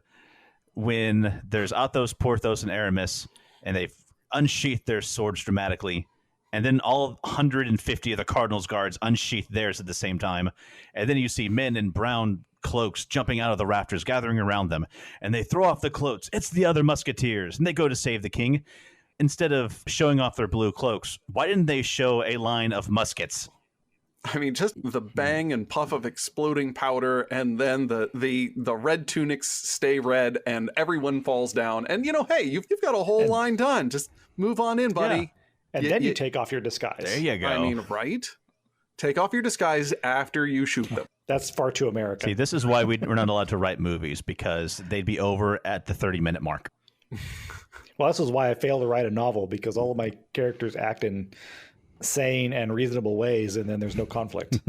when there's Athos, Porthos, and Aramis, and they unsheath their swords dramatically, and then all 150 of the Cardinals guards unsheath theirs at the same time, and then you see men in brown cloaks jumping out of the rafters, gathering around them, and they throw off the cloaks. It's the other musketeers, and they go to save the king. Instead of showing off their blue cloaks, why didn't they show a line of muskets? I mean, just the bang and puff of exploding powder, and then the red tunics stay red, and everyone falls down. And, hey, you've got a whole line done. Just move on in, buddy. Yeah. And then you take off your disguise. There you go. I mean, right? Take off your disguise after you shoot them. That's far too American. See, this is why we're not allowed to write movies, because they'd be over at the 30-minute mark. Well, this is why I failed to write a novel, because all of my characters act in sane and reasonable ways, and then there's no conflict.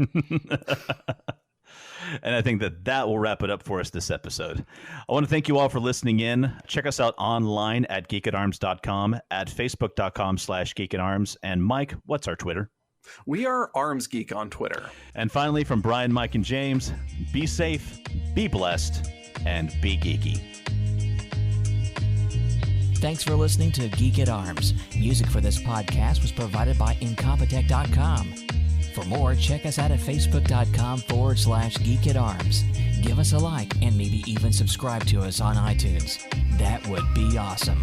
And I think that will wrap it up for us this episode. I want to thank you all for listening in. Check us out online at geekatarms.com, at facebook.com/geekatarms. And Mike, what's our Twitter? We are Arms Geek on Twitter. And finally, from Brian, Mike, and James, be safe, be blessed, and be geeky. Thanks for listening to Geek at Arms. Music for this podcast was provided by Incompetech.com. For more, check us out at Facebook.com/Geek at Arms. Give us a like and maybe even subscribe to us on iTunes. That would be awesome.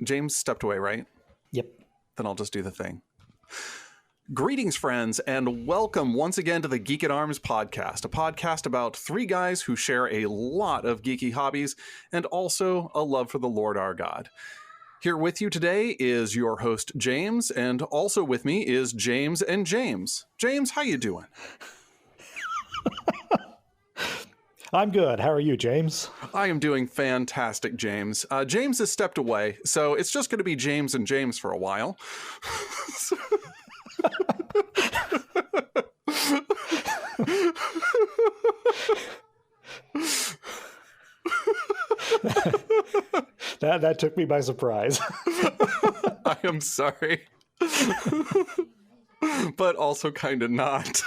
James stepped away, right? Yep. Then I'll just do the thing. Greetings, friends, and welcome once again to the Geek at Arms podcast, a podcast about three guys who share a lot of geeky hobbies and also a love for the Lord our God. Here with you today is your host, James, and also with me is James and James. James, how you doing? I'm good. How are you, James? I am doing fantastic, James. James has stepped away, so it's just going to be James and James for a while. That took me by surprise. I am sorry. But also kind of not.